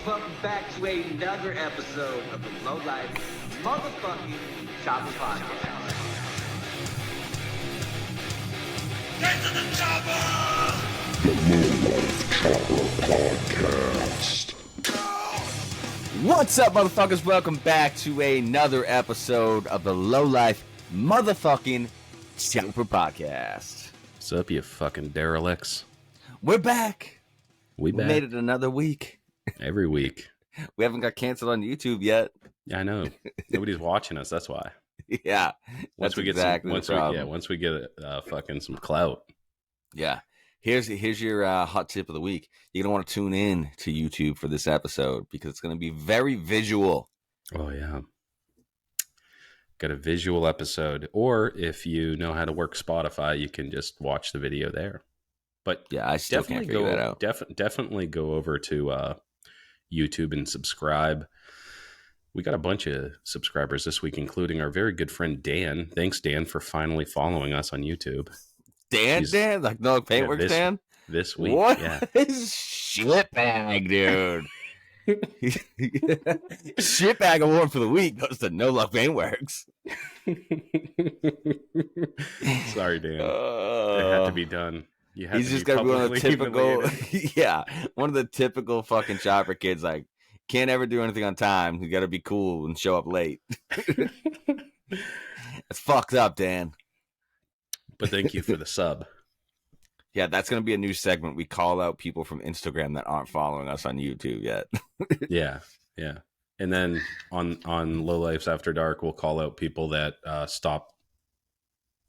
welcome back to another episode of the Low Life Motherfucking Chopper Podcast. Get to the chopper! The Low Life Chopper Podcast. What's up, motherfuckers? Welcome back to another episode of the Low Life Motherfucking Chopper Podcast. What's up, you fucking derelicts? We're back. We made it another week. Every week. We haven't got canceled on YouTube yet. Yeah, I know. Nobody's watching us. That's why. Yeah, Once we get fucking some clout. Yeah. Here's your hot tip of the week. You're gonna want to tune in to YouTube for this episode because it's gonna be very visual. Oh yeah. Got a visual episode, or if you know how to work Spotify, you can just watch the video there. But yeah, I still can't figure that out. Definitely go over to YouTube and subscribe. We got a bunch of subscribers this week, including our very good friend Dan. Thanks, Dan, for finally following us on YouTube. Dan, like no Paintworks Dan? This week. What? Yeah. Shitbag, dude. Shitbag award for the week goes to No Luck Paintworks. Sorry, Dan. It had to be done. He's just gonna be one of the typical, one of the typical fucking chopper kids. Like, can't ever do anything on time. You got to be cool and show up late. It's fucked up, Dan. But thank you for the sub. Yeah, that's gonna be a new segment. We call out people from Instagram that aren't following us on YouTube yet. Yeah. And then on Low Lifes After Dark, we'll call out people that stop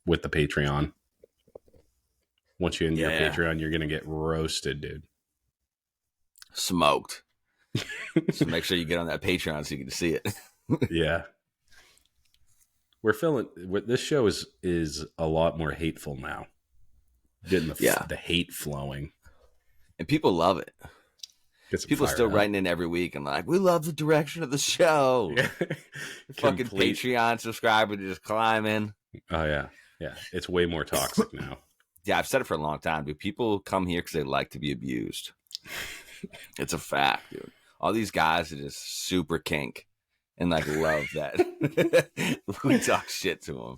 with the Patreon. Once you end your Patreon, you're going to get roasted, dude. Smoked. So make sure you get on that Patreon so you can see it. Yeah. This show is a lot more hateful now. Getting the hate flowing. And people love it. People still writing in every week and like, we love the direction of the show. Yeah. Fucking Patreon subscriber just climbing. Oh, yeah. Yeah. It's way more toxic now. Yeah, I've said it for a long time, dude. People come here because they like to be abused. It's a fact, dude. All these guys are just super kink and like love that. We talk shit to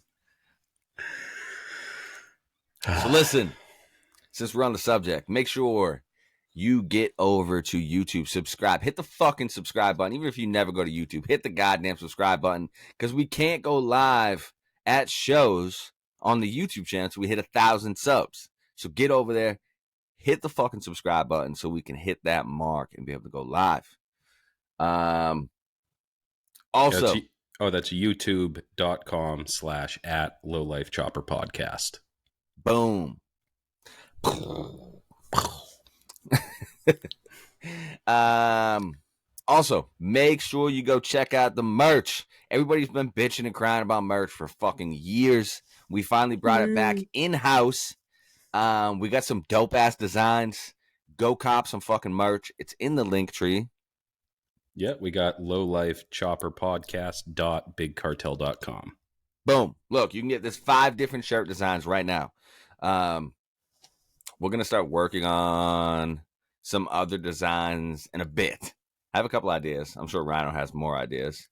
them. So listen, since we're on the subject, make sure you get over to YouTube, subscribe, hit the fucking subscribe button. Even if you never go to YouTube, hit the goddamn subscribe button because we can't go live at shows on the YouTube channel so we hit 1,000 subs. So get over there, hit the fucking subscribe button so we can hit that mark and be able to go live. Also, that's youtube.com/@lowlifechopperpodcast. Boom. Also, make sure you go check out the merch. Everybody's been bitching and crying about merch for fucking years. We finally brought it back in-house. We got some dope-ass designs. Go cop some fucking merch. It's in the link tree. Yeah, we got lowlifechopperpodcast.bigcartel.com. Boom. Look, you can get this 5 different shirt designs right now. We're going to start working on some other designs in a bit. I have a couple ideas. I'm sure Rhino has more ideas.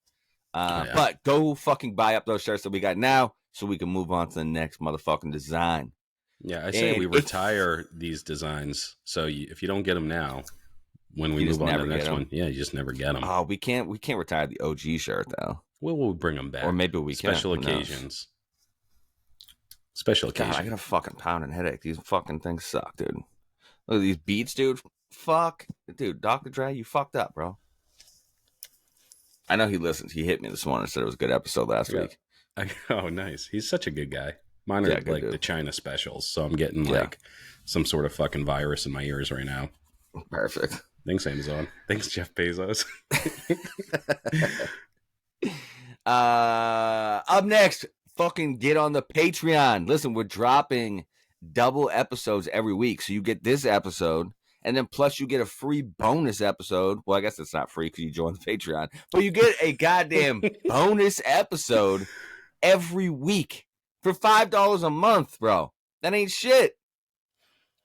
But go fucking buy up those shirts that we got now so we can move on to the next motherfucking design. Yeah, I say we retire these designs. So if you don't get them now, when we move on to the next one, you just never get them. Oh, we can't retire the OG shirt though. We'll bring them back, or maybe we can. Special occasions. Special occasions. God, I got a fucking pounding headache. These fucking things suck, dude. Look at these beats, dude. Fuck, dude. Dr. Dre, you fucked up, bro. I know he listens. He hit me this morning and said it was a good episode last week. Oh, nice. He's such a good guy. Mine are like the China specials, so I'm getting like some sort of fucking virus in my ears right now. Perfect. Thanks, Amazon. Thanks, Jeff Bezos. Up next, fucking get on the Patreon. Listen, we're dropping double episodes every week. So you get this episode, and then plus you get a free bonus episode. Well, I guess it's not free because you joined the Patreon, but you get a goddamn bonus episode every week for $5 a month, bro. That ain't shit.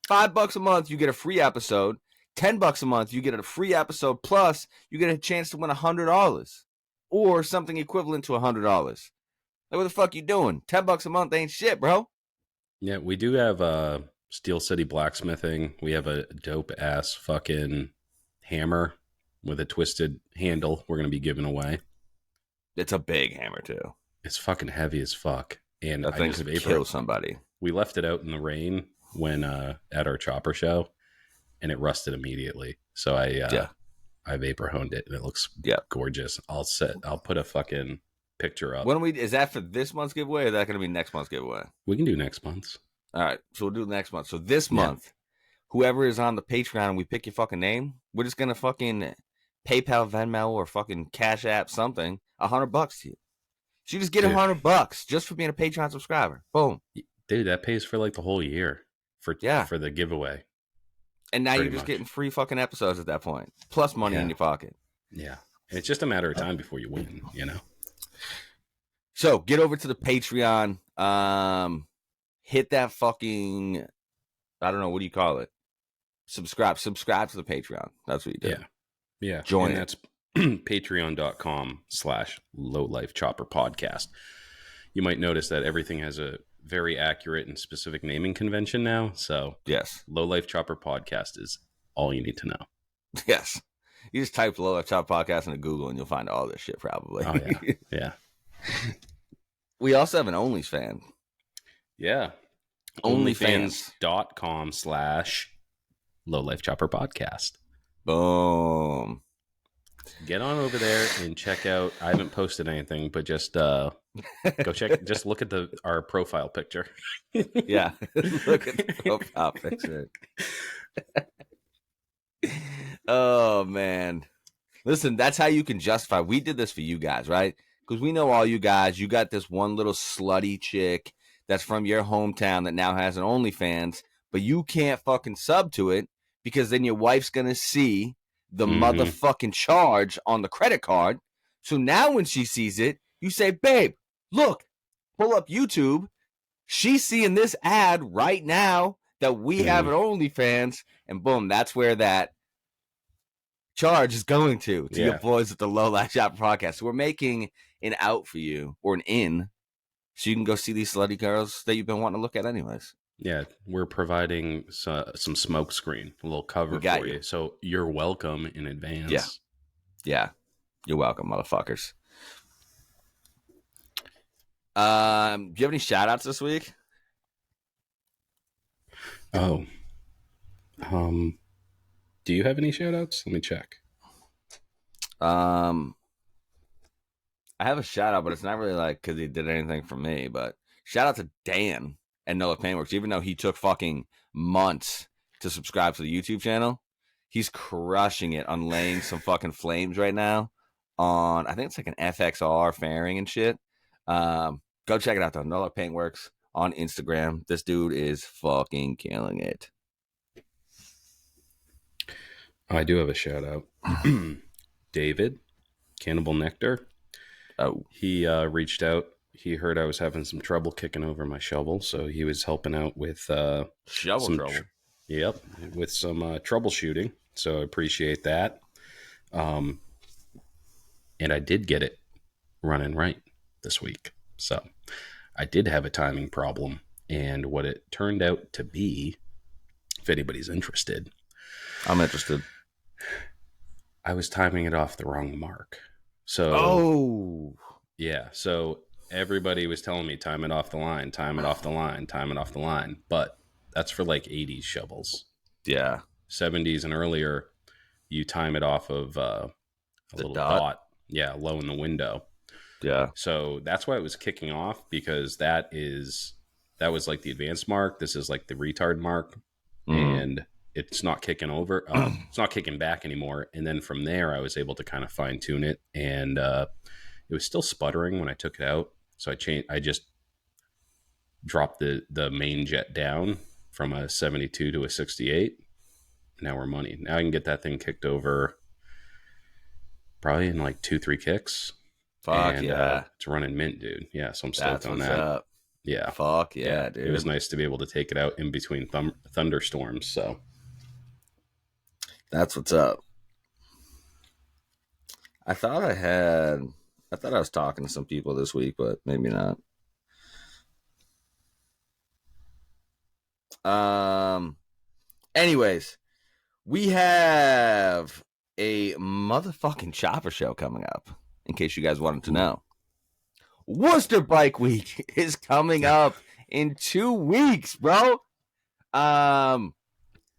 $5 a month, you get a free episode. $10 a month, you get a free episode, plus you get a chance to win $100 or something equivalent to $100. Like, what the fuck you doing? $10 a month ain't shit, bro. Yeah, we do have Steel City Blacksmithing. We have a dope ass fucking hammer with a twisted handle we're going to be giving away. It's a big hammer, too. It's fucking heavy as fuck. And That thing could kill somebody. We left it out in the rain when at our chopper show, and it rusted immediately. So I vapor honed it, and it looks gorgeous. I'll put a fucking picture up. Is that for this month's giveaway, or is that going to be next month's giveaway? We can do next month's. All right, so we'll do next month. So this month, whoever is on the Patreon and we pick your fucking name, we're just going to fucking PayPal, Venmo, or fucking Cash App something, $100 to you. So you just get $100 just for being a Patreon subscriber. Boom. Dude, that pays for like the whole year for the giveaway. And now you're just getting free fucking episodes at that point, plus money in your pocket. Yeah. And it's just a matter of time before you win, you know? So get over to the Patreon. Hit that fucking, I don't know, what do you call it? Subscribe to the Patreon. That's what you do. Yeah. Yeah. Join and it. That's patreon.com/lowlifechopperpodcast. You might notice that everything has a very accurate and specific naming convention now. So yes, Low Life Chopper Podcast is all you need to know. Yes. You just type Low Life Chopper Podcast into Google and you'll find all this shit probably. Oh, yeah. Yeah. We also have an OnlyFans. Yeah. OnlyFans.com/lowlifechopperpodcast. Boom. Get on over there and check out. I haven't posted anything, but just go check. Just look at our profile picture. Yeah, look at the profile picture. Oh man, listen, that's how you can justify. We did this for you guys, right? Because we know all you guys. You got this one little slutty chick that's from your hometown that now has an OnlyFans, but you can't fucking sub to it because then your wife's gonna see the motherfucking charge on the credit card. So now when she sees it, you say, babe, look, pull up YouTube. She's seeing this ad right now that we have an OnlyFans, and boom, that's where that charge is going to your boys at the Low Life Chopper Podcast. So we're making an out for you, or an in, so you can go see these slutty girls that you've been wanting to look at anyways. Yeah, we're providing some smoke screen, a little cover for you. So you're welcome in advance. Yeah. You're welcome, motherfuckers. Do you have any shout outs this week? Oh. Do you have any shout outs? Let me check. I have a shout out, but it's not really like because he did anything for me, but shout out to Dan and Noah Paintworks. Even though he took fucking months to subscribe to the YouTube channel, he's crushing it on laying some fucking flames right now on, I think it's like an FXR fairing and shit. Go check it out though. Noah Paintworks on Instagram. This dude is fucking killing it. I do have a shout out. David, Cannibal Nectar. Oh, he reached out. He heard I was having some trouble kicking over my shovel, so he was helping out with shovel trouble. With some troubleshooting. So I appreciate that. And I did get it running right this week. So I did have a timing problem, and what it turned out to be, if anybody's interested, I'm interested. I was timing it off the wrong mark. So yeah, so everybody was telling me time it off the line, time it off the line, time it off the line. But that's for like 80s shovels. Yeah. 70s and earlier, you time it off of a little dot. Yeah, low in the window. Yeah. So that's why it was kicking off, because that was like the advanced mark. This is like the retard mark. And it's not kicking over. It's not kicking back anymore. And then from there, I was able to kind of fine tune it, and it was still sputtering when I took it out. So I just dropped the main jet down from a 72 to a 68. Now we're money. Now I can get that thing kicked over probably in like 2-3 kicks. Fuck yeah. It's running mint, dude. Yeah, so I'm stoked on that. Up. Yeah. Fuck yeah, dude. It was nice to be able to take it out in between thunderstorms. So That's what's up. I thought I was talking to some people this week, but maybe not. Anyways, we have a motherfucking chopper show coming up, in case you guys wanted to know. Worcester Bike Week is coming up in 2 weeks, bro.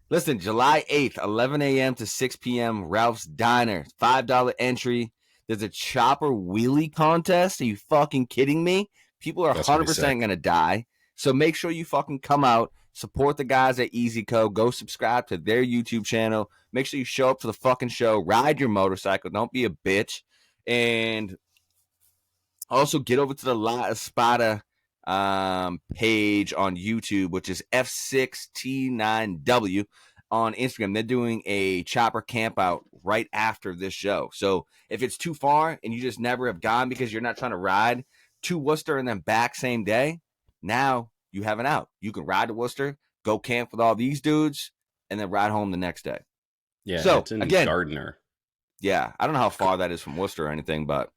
Listen, July 8th, 11 a.m. to 6 p.m., Ralph's Diner, $5 entry. There's a chopper wheelie contest. Are you fucking kidding me? People are 100% going to die. So make sure you fucking come out, support the guys at EasyCo, go subscribe to their YouTube channel. Make sure you show up to the fucking show, ride your motorcycle, don't be a bitch. And also get over to the La Espada page on YouTube, which is F6T9W on Instagram. They're doing a chopper camp out right after this show. So if it's too far and you just never have gone because you're not trying to ride to Worcester and then back same day, now you have an out. You can ride to Worcester, go camp with all these dudes, and then ride home the next day. Yeah, so, it's in again, Gardner. Yeah, I don't know how far that is from Worcester or anything, but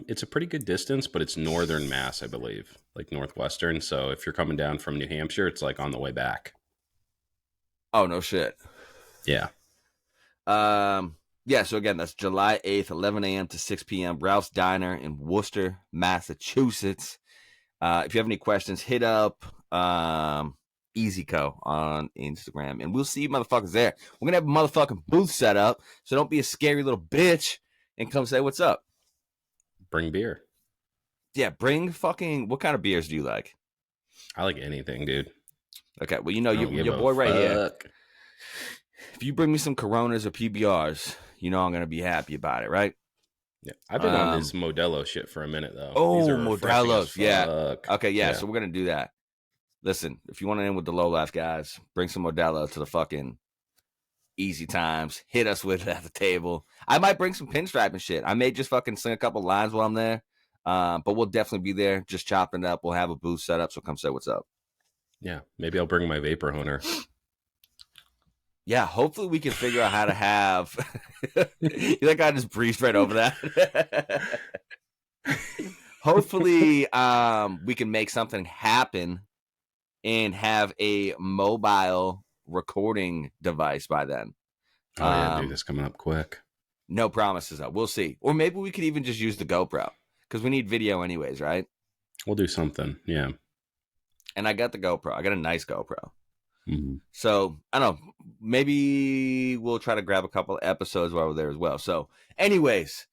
it's a pretty good distance, but it's northern Mass, I believe, like northwestern. So if you're coming down from New Hampshire, it's like on the way back. Oh, no shit. Yeah. Yeah, so again, that's July 8th, 11 a.m. to 6 p.m., Ralph's Diner in Worcester, Massachusetts. If you have any questions, hit up EasyCo on Instagram, and we'll see you motherfuckers there. We're going to have a motherfucking booth set up, so don't be a scary little bitch and come say what's up. Bring beer. Yeah, bring fucking... What kind of beers do you like? I like anything, dude. Okay, well, you know, your boy right here. If you bring me some Coronas or PBRs, you know I'm going to be happy about it, right? Yeah, I've been on this Modelo shit for a minute, though. Oh, Modelo's, yeah. Okay, yeah, Yeah. so we're going to do that. Listen, if you want to end with the Low Life guys, bring some Modelo to the fucking Easy Times. Hit us with it at the table. I might bring some pinstripe and shit. I may just fucking sing a couple lines while I'm there. But we'll definitely be there, just chopping it up. We'll have a booth set up, so come say what's up. Yeah, maybe I'll bring my vapor honer. Yeah, hopefully we can figure out how to have... that guy just breezed right over that. Hopefully we can make something happen and have a mobile recording device by then. Oh, yeah, dude, this coming up quick. No promises, though. We'll see. Or maybe we could even just use the GoPro, because we need video anyways, right? We'll do something, yeah. And I got the GoPro. I got a nice GoPro. Mm-hmm. So, I don't know. Maybe we'll try to grab a couple of episodes while we're there as well. So, anyways,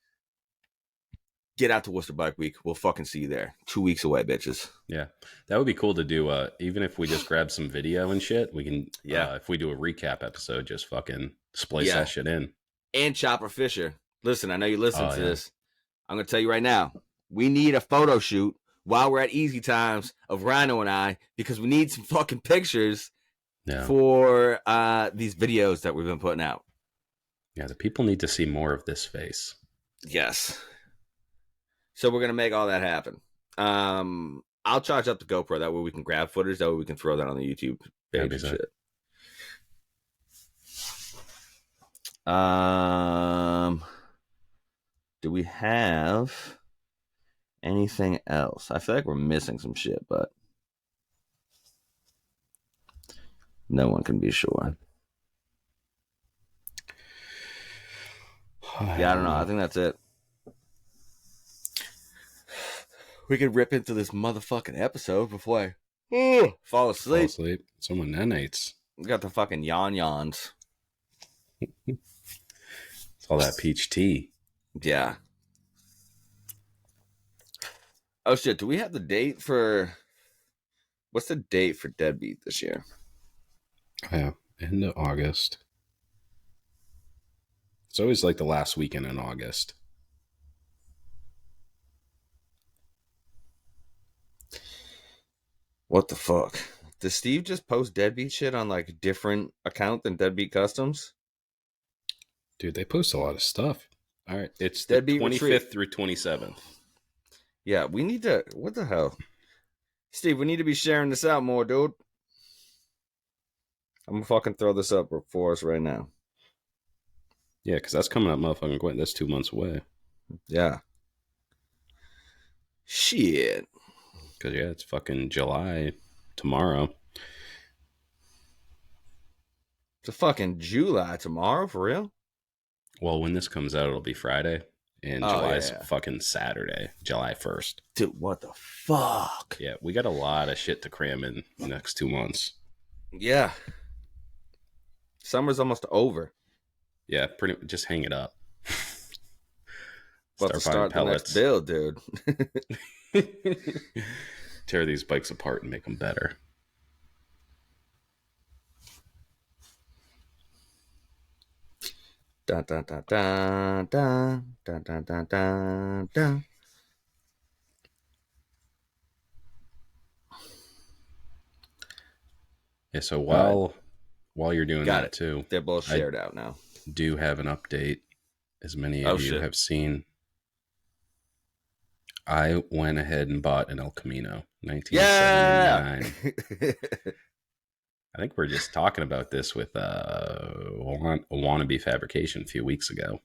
get out to Worcester Bike Week. We'll fucking see you there. 2 weeks away, bitches. Yeah, that would be cool to do. Even if we just grab some video and shit, we can. Yeah. If we do a recap episode, just fucking splice that shit in. And Chopper Fisher. Listen, I know you listen to this. I'm going to tell you right now. We need a photo shoot while we're at Easy Times of Rhino and I, because we need some fucking pictures for these videos that we've been putting out. Yeah, the people need to see more of this face. Yes. So we're going to make all that happen. I'll charge up the GoPro. That way we can grab footage. That way we can throw that on the YouTube page and shit. Do we have anything else? I feel like we're missing some shit, but no one can be sure. Yeah, I don't know. I think that's it. We could rip into this motherfucking episode before I fall asleep. Someone nanates. We got the fucking yawns. It's all that peach tea. Yeah. Oh shit, do we have the date for... What's the date for Deadbeat this year? Yeah, end of August. It's always like the last weekend in August. What the fuck? Does Steve just post Deadbeat shit on like a different account than Deadbeat Customs? Dude, they post a lot of stuff. All right, it's Deadbeat the 25th Retreat through 27th. Yeah, we need to... What the hell? Steve, we need to be sharing this out more, dude. I'm gonna fucking throw this up for us right now. Yeah, because that's coming up motherfucking quick. That's 2 months away. Yeah. Shit. Because, yeah, it's fucking July tomorrow. It's a fucking July tomorrow, for real? Well, when this comes out, it'll be Friday. And Oh, July's yeah. fucking Saturday, July 1st. Dude, what the fuck? Yeah, we got a lot of shit to cram in the next 2 months. Yeah. Summer's almost over. Yeah, pretty just hang it up. About to start the next build, dude. Tear these bikes apart and make them better. Dun, dun, dun, dun, dun, dun, dun, dun, dun, dun. Yeah, so while you're doing Got that it. too, They're both shared out now. do have an update. As many of you have seen, I went ahead and bought an El Camino 1979. Yeah. I think we are just talking about this with a wannabe fabrication a few weeks ago.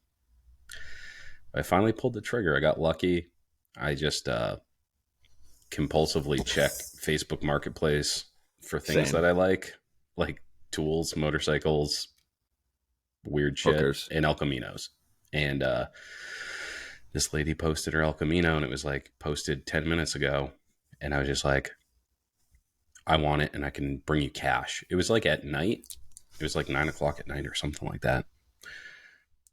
I finally pulled the trigger. I got lucky. I just compulsively check Facebook Marketplace for things that I like tools, motorcycles, weird shit, Hookers. and El Caminos. And this lady posted her El Camino, and it was like posted 10 minutes ago. And I was just like, I want it, and I can bring you cash. It was like at night. It was like 9 o'clock at night or something like that.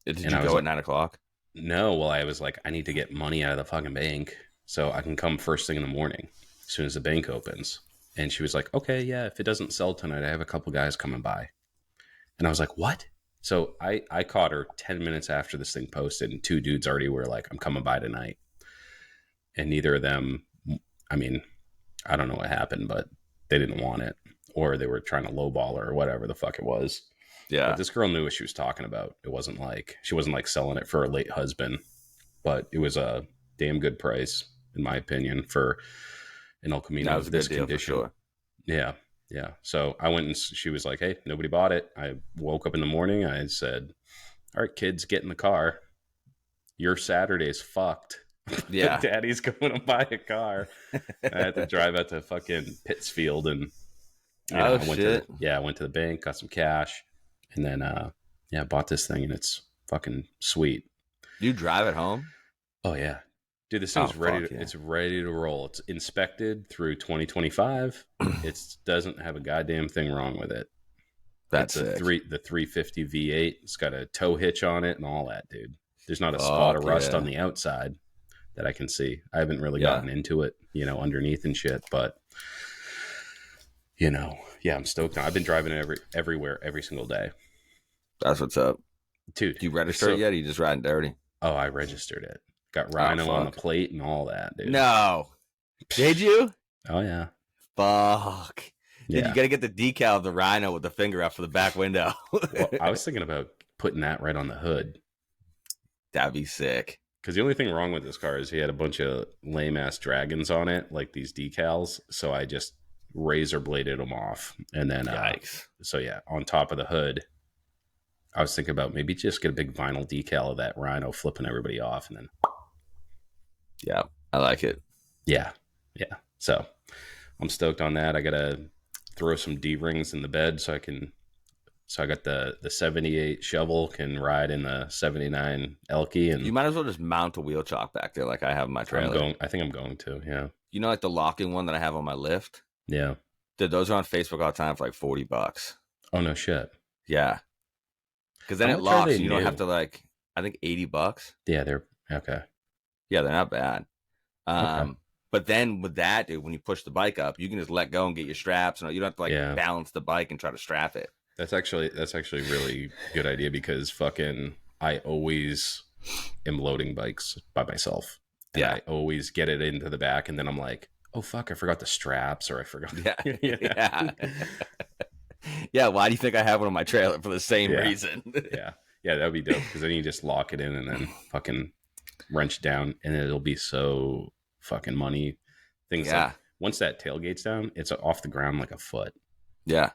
Did you go at 9 o'clock? No, well, I was like, I need to get money out of the fucking bank so I can come first thing in the morning as soon as the bank opens. And she was like, okay, yeah, if it doesn't sell tonight, I have a couple guys coming by. And I was like, what? So I caught her 10 minutes after this thing posted, and 2 dudes already were like, I'm coming by tonight. And neither of them, I mean, I don't know what happened, but they didn't want it, or they were trying to lowball her or whatever the fuck it was. Yeah. But this girl knew what she was talking about. She wasn't like selling it for her late husband, but it was a damn good price, in my opinion, for an El Camino of this condition. Sure. Yeah. Yeah. So I went, and she was like, hey, nobody bought it. I woke up in the morning. I said, all right, kids, get in the car. Your Saturday's fucked. Yeah. Daddy's going to buy a car. I had to drive out to fucking Pittsfield, and I went to the bank, got some cash, and then bought this thing, and it's fucking sweet. You drive it home? Oh yeah. Dude, this thing's ready. It's ready to roll. It's inspected through 2025. It doesn't have a goddamn thing wrong with it. That's the 350 V8. It's got a tow hitch on it and all that, dude. There's not a spot of rust on the outside that I can see. I haven't really gotten into it, underneath and shit, but I'm stoked. I've been driving it everywhere every single day. That's what's up, dude. You registered it yet? Or you just riding dirty? Oh, I registered it. Got Rhino on the plate and all that, dude. No. Did you? Oh, yeah. Fuck. Dude, you got to get the decal of the Rhino with the finger up for the back window. Well, I was thinking about putting that right on the hood. That'd be sick. Because the only thing wrong with this car is he had a bunch of lame-ass dragons on it, like these decals. So I just razor bladed them off. And then, yikes. On top of the hood, I was thinking about maybe just get a big vinyl decal of that Rhino flipping everybody off, and then... Yeah, I like it. Yeah. So I'm stoked on that. I got to throw some D-rings in the bed so I got the 78 shovel, can ride in the 79 Elky. And you might as well just mount a wheel chock back there like I have in my trailer. I think I'm going to, yeah. You know, like the locking one that I have on my lift? Yeah. Dude, those are on Facebook all the time for like $40. Oh, no shit. Yeah. Because then it locks. You don't have to I think $80. Yeah, they're okay. Yeah, they're not bad. Okay. But then with that, dude, when you push the bike up, you can just let go and get your straps, and you don't have to balance the bike and try to strap it. That's actually a really good idea, because fucking I always am loading bikes by myself. And I always get it into the back, and then I'm like, oh fuck, I forgot the straps, or I forgot. Yeah. Yeah, why do you think I have one on my trailer? For the same reason. Yeah, that'd be dope, because then you just lock it in and then fucking wrench down, and it'll be so fucking money. Things like once that tailgate's down, it's off the ground like a foot. Yeah.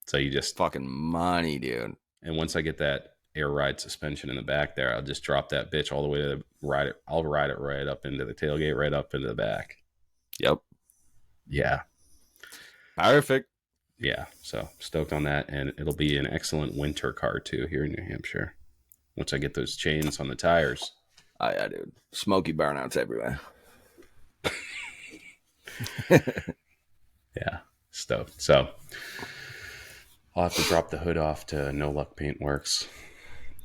So you just fucking money, dude. And once I get that air ride suspension in the back there. I'll just drop that bitch all the way to ride it. I'll ride it right up into the tailgate, right up into the back. Yep. Yeah. Perfect. Yeah. So stoked on that. And it'll be an excellent winter car too here in New Hampshire. Once I get those chains on the tires. Oh, yeah, dude. Smoky burnouts everywhere. Yeah. Stoked. So I'll have to drop the hood off to No Luck Paint Works.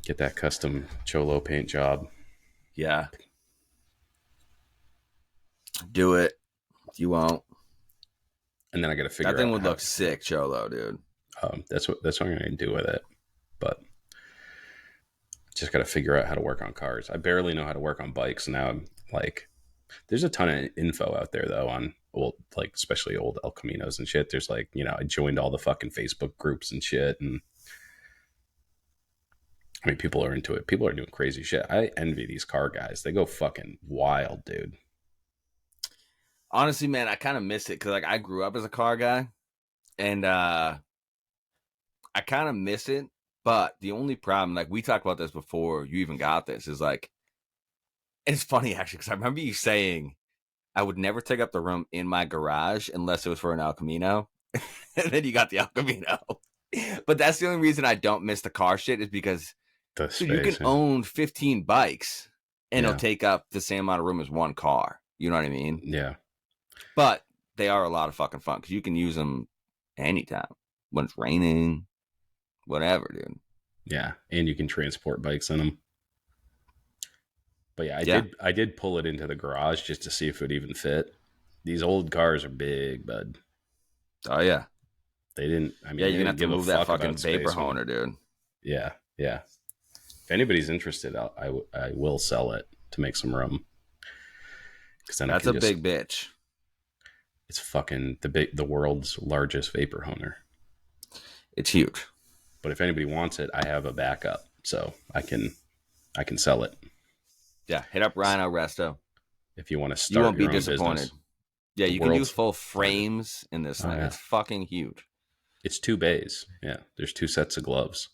Get that custom Cholo paint job. Yeah. Do it. You won't. And then I got to figure out. That thing would look sick, Cholo, dude. That's what I'm going to do with it. But just got to figure out how to work on cars. I barely know how to work on bikes. Now I'm like, there's a ton of info out there though on old, like especially old El Caminos and shit. There's like, I joined all the fucking Facebook groups and shit. And I mean, people are into it. People are doing crazy shit. I envy these car guys. They go fucking wild, dude. Honestly, man, I kind of miss it because like I grew up as a car guy, and I kind of miss it. But the only problem, like we talked about this before you even got this, is like it's funny actually because I remember you saying I would never take up the room in my garage unless it was for an El Camino, and then you got the El Camino. But that's the only reason I don't miss the car shit is because dude, you can own 15 bikes and it'll take up the same amount of room as one car. You know what I mean? Yeah. But they are a lot of fucking fun because you can use them anytime when it's raining, whatever, dude. Yeah, and you can transport bikes in them. But yeah, I did pull it into the garage just to see if it would even fit. These old cars are big, bud. Oh yeah, they didn't. I mean, yeah, you're gonna have to move that fucking vapor honer, dude. Yeah, yeah. If anybody's interested, I will sell it to make some room. Then that's a big bitch. It's fucking the world's largest vapor honer. It's huge. But if anybody wants it, I have a backup, so I can sell it. Yeah, hit up Rhino Resto. If you want to start, you won't your be own disappointed. Business. Yeah, you can use full frames in this thing. Yeah. It's fucking huge. It's 2 bays. Yeah, there's 2 sets of gloves.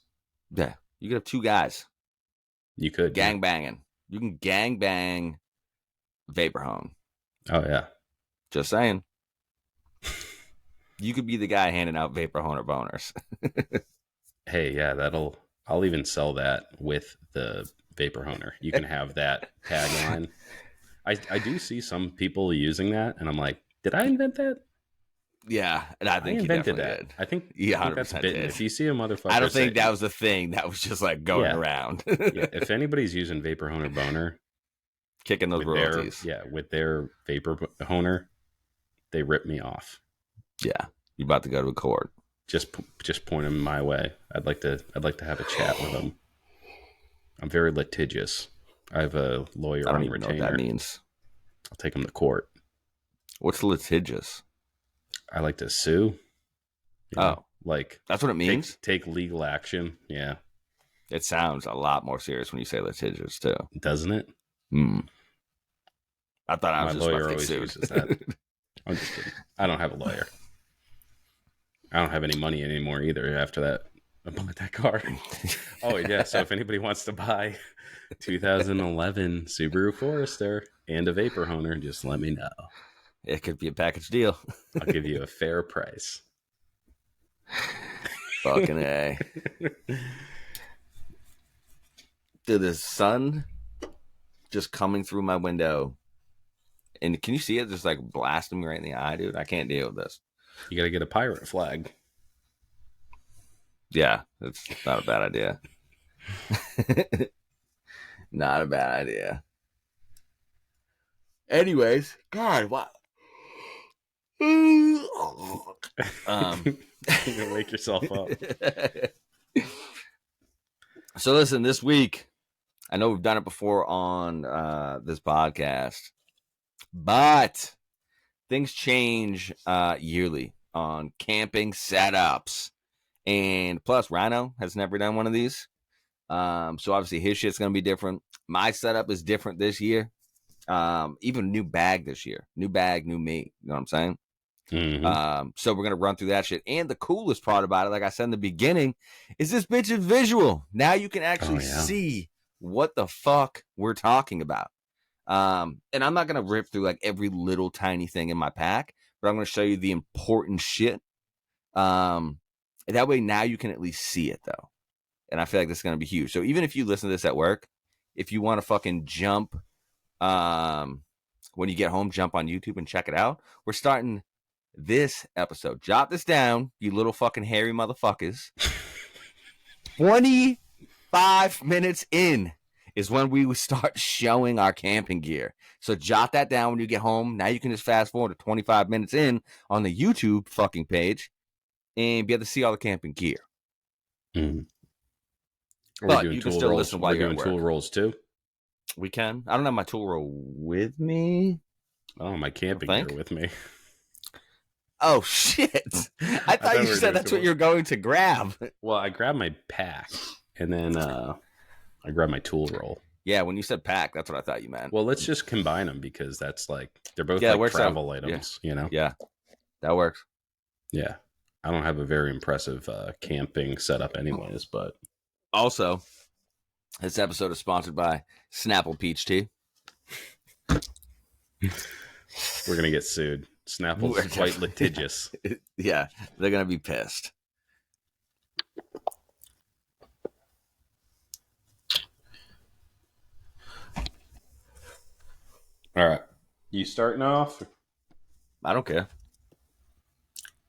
Yeah, you could have 2 guys. You could gang banging. You can gang bang vapor hone. Oh yeah, just saying. You could be the guy handing out vapor honer boners. Hey, yeah, I'll even sell that with the vapor honer. You can have that tagline. I do see some people using that, and I'm like, did I invent that? Yeah, and I think I invented that. Did. I think 100% did. If you see a motherfucker, I don't think that was the thing that was just like going around. Yeah, if anybody's using vapor honer boner, kicking those royalties, with their vapor honer, they rip me off. Yeah, you're about to go to court. Just point them my way. I'd like to have a chat with them. I'm very litigious. I have a lawyer I don't on even retainer. know what that means. I'll take them to court. What's litigious? I like to sue. Like that's what it means. Take legal action. Yeah, it sounds a lot more serious when you say litigious too, doesn't it? I thought I was my just lawyer about to always sued. uses that. I'm just kidding. I don't have a lawyer. I don't have any money anymore either. After that, I bought that car. Oh yeah. So if anybody wants to buy 2011 Subaru Forester and a vapor honer, just let me know. It could be a package deal. I'll give you a fair price. Fucking A. Dude, the sun just coming through my window. And can you see it just like blasting me right in the eye, dude? I can't deal with this. You got to get a pirate flag. Yeah, it's not a bad idea. Not a bad idea. Anyways, God, what? You're gonna wake yourself up. So listen, this week, I know we've done it before on this podcast, but things change yearly on camping setups. And plus, Rhino has never done one of these. So obviously his shit's going to be different. My setup is different this year. Even new bag this year. New bag, new me. You know what I'm saying? Mhm. So we're gonna run through that shit. And the coolest part about it, like I said in the beginning, is this bitch is visual. Now you can actually see what the fuck we're talking about. And I'm not gonna rip through like every little tiny thing in my pack, but I'm gonna show you the important shit. And that way now you can at least see it though. And I feel like this is gonna be huge. So even if you listen to this at work, if you want to fucking jump, when you get home, jump on YouTube and check it out. We're starting this episode. Jot this down, you little fucking hairy motherfuckers. 25 minutes in is when we start showing our camping gear. So jot that down when you get home. Now you can just fast forward to 25 minutes in on the YouTube fucking page and be able to see all the camping gear. Mhm. But you can still listen while you're you're doing at tool work. rolls too. We can. I don't have my tool roll with me. Oh, my camping gear with me. Oh shit! I thought you said that's what you're going to grab. Well, I grabbed my pack and then I grabbed my tool roll. Yeah, when you said pack, that's what I thought you meant. Well, let's just combine them because that's like they're both Yeah, like travel items, yeah. you know? Yeah, that works. Yeah. I don't have a very impressive camping setup anyways, but Also, this episode is sponsored by Snapple Peach Tea. we're going to get sued. Snapple's quite litigious. Yeah, they're going to be pissed. All right. You starting off? I don't care.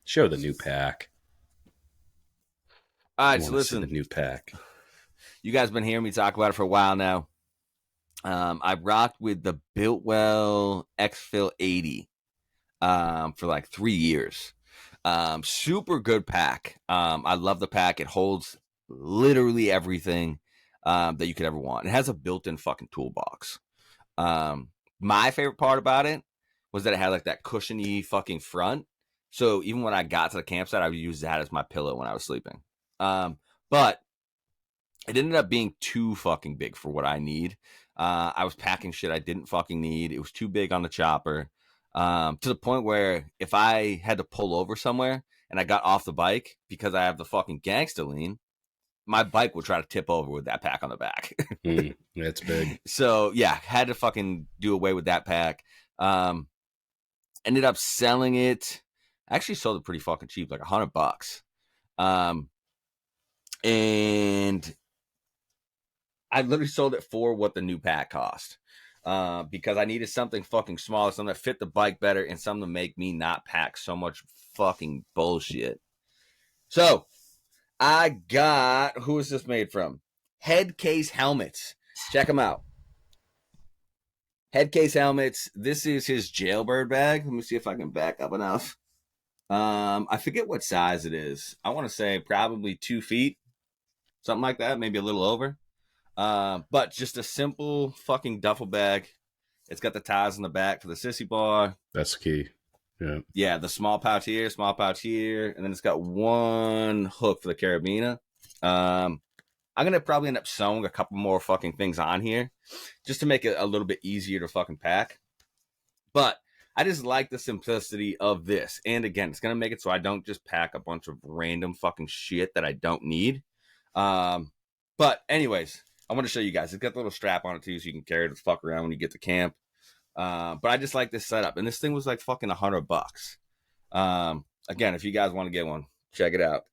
Show the new pack. All right, so listen. The new pack. You guys have been hearing me talk about it for a while now. I've rocked with the Builtwell X-Fill 80 for like 3 years. Super good pack. I love the pack. It holds literally everything that you could ever want. It has a built-in fucking toolbox. My favorite part about it was that it had like that cushiony fucking front. So even when I got to the campsite, I would use that as my pillow when I was sleeping. But it ended up being too fucking big for what I need. I was packing shit I didn't fucking need. It was too big on the chopper. To the point where if I had to pull over somewhere and I got off the bike because I have the fucking gangster lean, my bike would try to tip over with that pack on the back. That's big. So yeah, had to fucking do away with that pack. Ended up selling it. I actually sold it pretty fucking cheap, like $100. And I literally sold it for what the new pack cost. Because I needed something fucking smaller, something that fit the bike better, and something to make me not pack so much fucking bullshit. So I got, who is this made from? Headcase Helmets. Check them out. Headcase Helmets. This is his jailbird bag. Let me see if I can back up enough. I forget what size it is. I want to say probably 2 feet, something like that, maybe a little over. But just a simple fucking duffel bag. It's got the ties in the back for the sissy bar. That's key. Yeah. Yeah, the small pouch here, and then it's got one hook for the carabiner. I'm gonna probably end up sewing a couple more fucking things on here just to make it a little bit easier to fucking pack. But I just like the simplicity of this. And again, it's gonna make it so I don't just pack a bunch of random fucking shit that I don't need. But anyways, I want to show you guys. It's got the little strap on it too, so you can carry it the fuck around when you get to camp. But I just like this setup, and this thing was like fucking $100. Again, if you guys want to get one, check it out.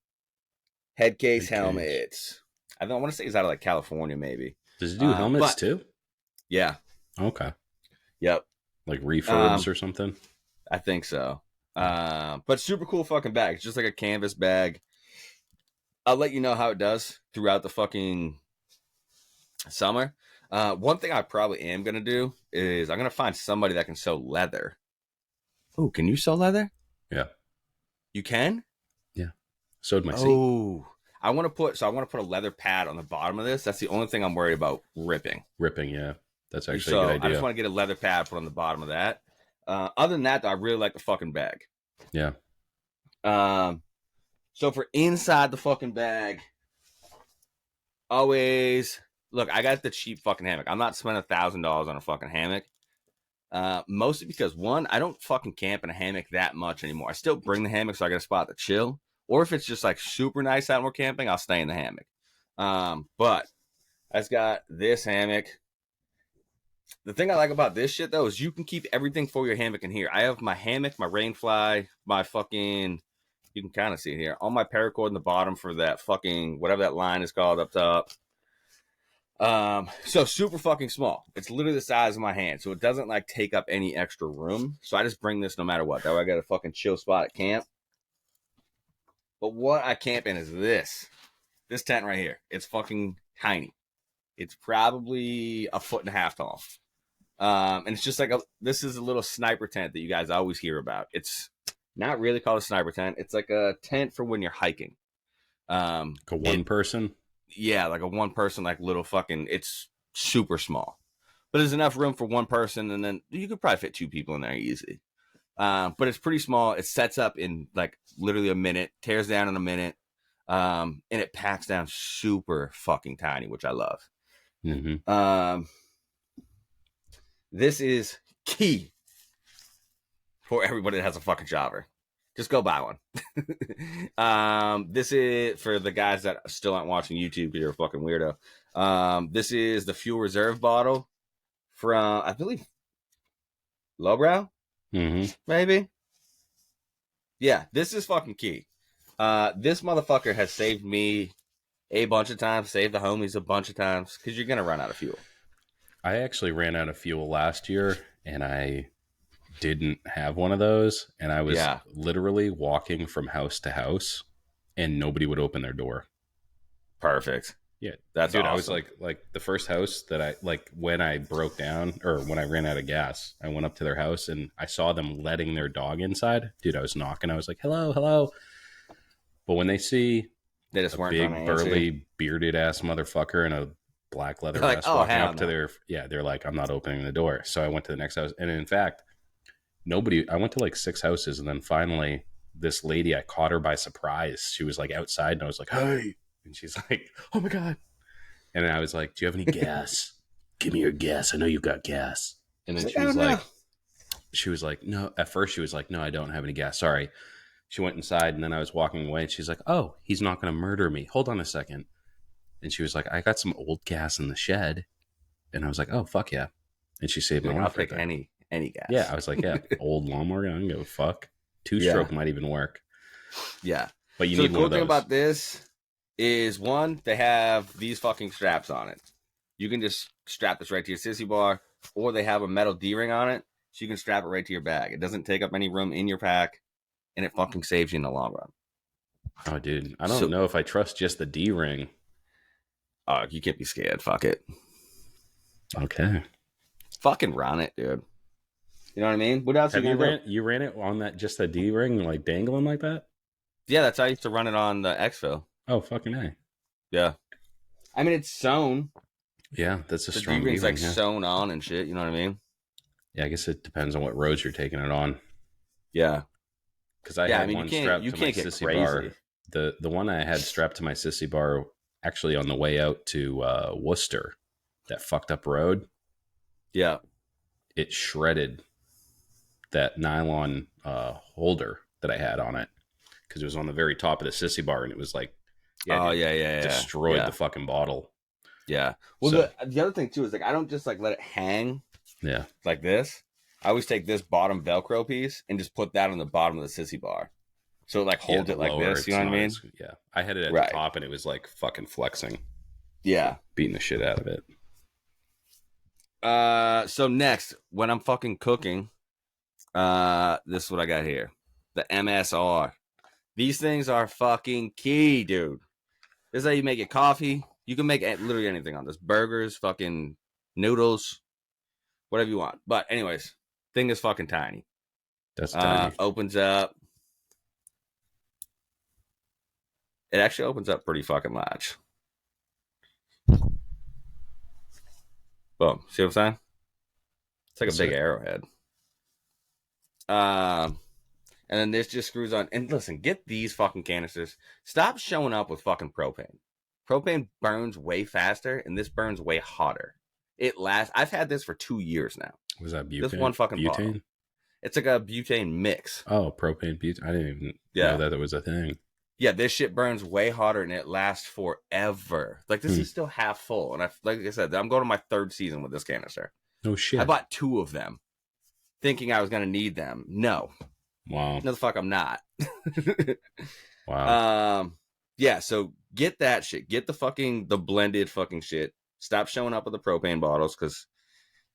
Headcase Helmets. I want to say it's out of like California, maybe. Does it do helmets too? Yeah. Okay. Yep. Like refurbs or something? I think so. But super cool fucking bag. It's just like a canvas bag. I'll let you know how it does throughout the fucking summer. One thing I probably am going to do is I'm going to find somebody that can sew leather. Oh, can you sew leather? Yeah. You can? Yeah. Sewed my seat. Oh, I want to put a leather pad on the bottom of this. That's the only thing I'm worried about ripping. Ripping, yeah. That's actually a good idea. I just want to get a leather pad put on the bottom of that. Other than that, though, I really like the fucking bag. Yeah. So for inside the fucking bag, always look. I got the cheap fucking hammock. I'm not spending $1,000 on a fucking hammock. Mostly because one, I don't fucking camp in a hammock that much anymore. I still bring the hammock so I got a spot to chill. Or if it's just like super nice out and we're camping, I'll stay in the hammock. But I just got this hammock. The thing I like about this shit though is you can keep everything for your hammock in here. I have my hammock, my rainfly, my fucking, you can kind of see it here, all my paracord in the bottom for that fucking whatever that line is called up top. So super fucking small. It's literally the size of my hand, so it doesn't like take up any extra room. So I just bring this no matter what. That way I got a fucking chill spot at camp. But what I camp in is this tent right here. It's fucking tiny. It's probably 1.5 feet tall. And it's just like this is a little sniper tent that you guys always hear about. It's not really called a sniper tent. It's like a tent for when you're hiking. Like a one person? Yeah, like a one person, like little fucking, it's super small. But there's enough room for one person, and then you could probably fit 2 people in there easy. But it's pretty small. It sets up in like literally a minute, tears down in a minute, and it packs down super fucking tiny, which I love. Mm-hmm. This is key for everybody that has a fucking chopper. Just go buy one. This is for the guys that still aren't watching YouTube because you're a fucking weirdo. This is the fuel reserve bottle from, I believe, Lowbrow? Mm-hmm. Maybe? Yeah, this is fucking key. This motherfucker has saved me a bunch of times, saved the homies a bunch of times, because you're going to run out of fuel. I actually ran out of fuel last year, and I didn't have one of those, and I was literally walking from house to house, and nobody would open their door. Perfect. Yeah, that's dude. Awesome. I was like the first house that I like when I broke down or when I ran out of gas, I went up to their house and I saw them letting their dog inside. Dude, I was knocking. I was like, "Hello, hello." But when they see they just weren't big, burly, bearded ass motherfucker in a black leather vest walking up to their, they're like, "I'm not opening the door." So I went to the next house, and in fact, I went to like 6 houses, and then finally, this lady, I caught her by surprise. She was like outside, and I was like, "Hey." And she's like, "Oh my God." And then I was like, "Do you have any gas? Give me your gas. I know you've got gas." And then she was like, "No." At first she was like, "No, I don't have any gas. Sorry." She went inside, and then I was walking away, and she's like, "Oh, he's not going to murder me. Hold on a second." And she was like, "I got some old gas in the shed." And I was like, "Oh, fuck yeah." And she saved my life. I'll take any gas. Yeah, I was like, "Yeah, old lawnmower. I don't give a fuck. 2-stroke might even work." Yeah. But you need one of those. The cool thing about this is, one, they have these fucking straps on it. You can just strap this right to your sissy bar, or they have a metal D-ring on it, so you can strap it right to your bag. It doesn't take up any room in your pack, and it fucking saves you in the long run. Oh, dude. I don't know if I trust just the D-ring. You can't be scared. Fuck it. Okay. Fucking run it, dude. You know what I mean? What else you ran it on that, just a D-ring, like dangling like that? Yeah, that's how I used to run it on the Exfil. Oh, fucking A. Yeah. I mean, it's sewn. Yeah, that's a strong D-ring's like sewn on and shit. You know what I mean? Yeah, I guess it depends on what roads you're taking it on. Yeah. Because I had one strapped to my sissy bar. The one I had strapped to my sissy bar actually on the way out to Worcester, that fucked up road. Yeah. It shredded that nylon holder that I had on it because it was on the very top of the sissy bar, and it was like, destroyed the fucking bottle. Yeah. Well, so, the other thing too is like I don't just like let it hang. Yeah. Like this. I always take this bottom Velcro piece and just put that on the bottom of the sissy bar, so it like holds it like this. You know what I mean? Yeah. I had it at the top, and it was like fucking flexing. Yeah. Beating the shit out of it. So next, when I'm fucking cooking, this is what I got here. The MSR. These things are fucking key, dude. This is how you make it coffee. You can make literally anything on this. Burgers, fucking noodles, whatever you want. But anyways, thing is fucking tiny. That's tiny. Opens up. It actually opens up pretty fucking large. Boom. See what I'm saying? It's like a big arrowhead. And then this just screws on. And listen, get these fucking canisters. Stop showing up with fucking propane. Propane burns way faster, and this burns way hotter. It lasts. I've had this for 2 years now. Was that butane? Just one fucking bottle. Butane? It's like a butane mix. Oh, propane, butane. I didn't even know that it was a thing. Yeah, this shit burns way hotter and it lasts forever. Like, this is still half full. And like I said, I'm going to my 3rd season with this canister. Oh, shit. I bought 2 of them thinking I was going to need them. No. Wow. No, the fuck, I'm not. Wow. Yeah, so get that shit. Get the blended fucking shit. Stop showing up with the propane bottles because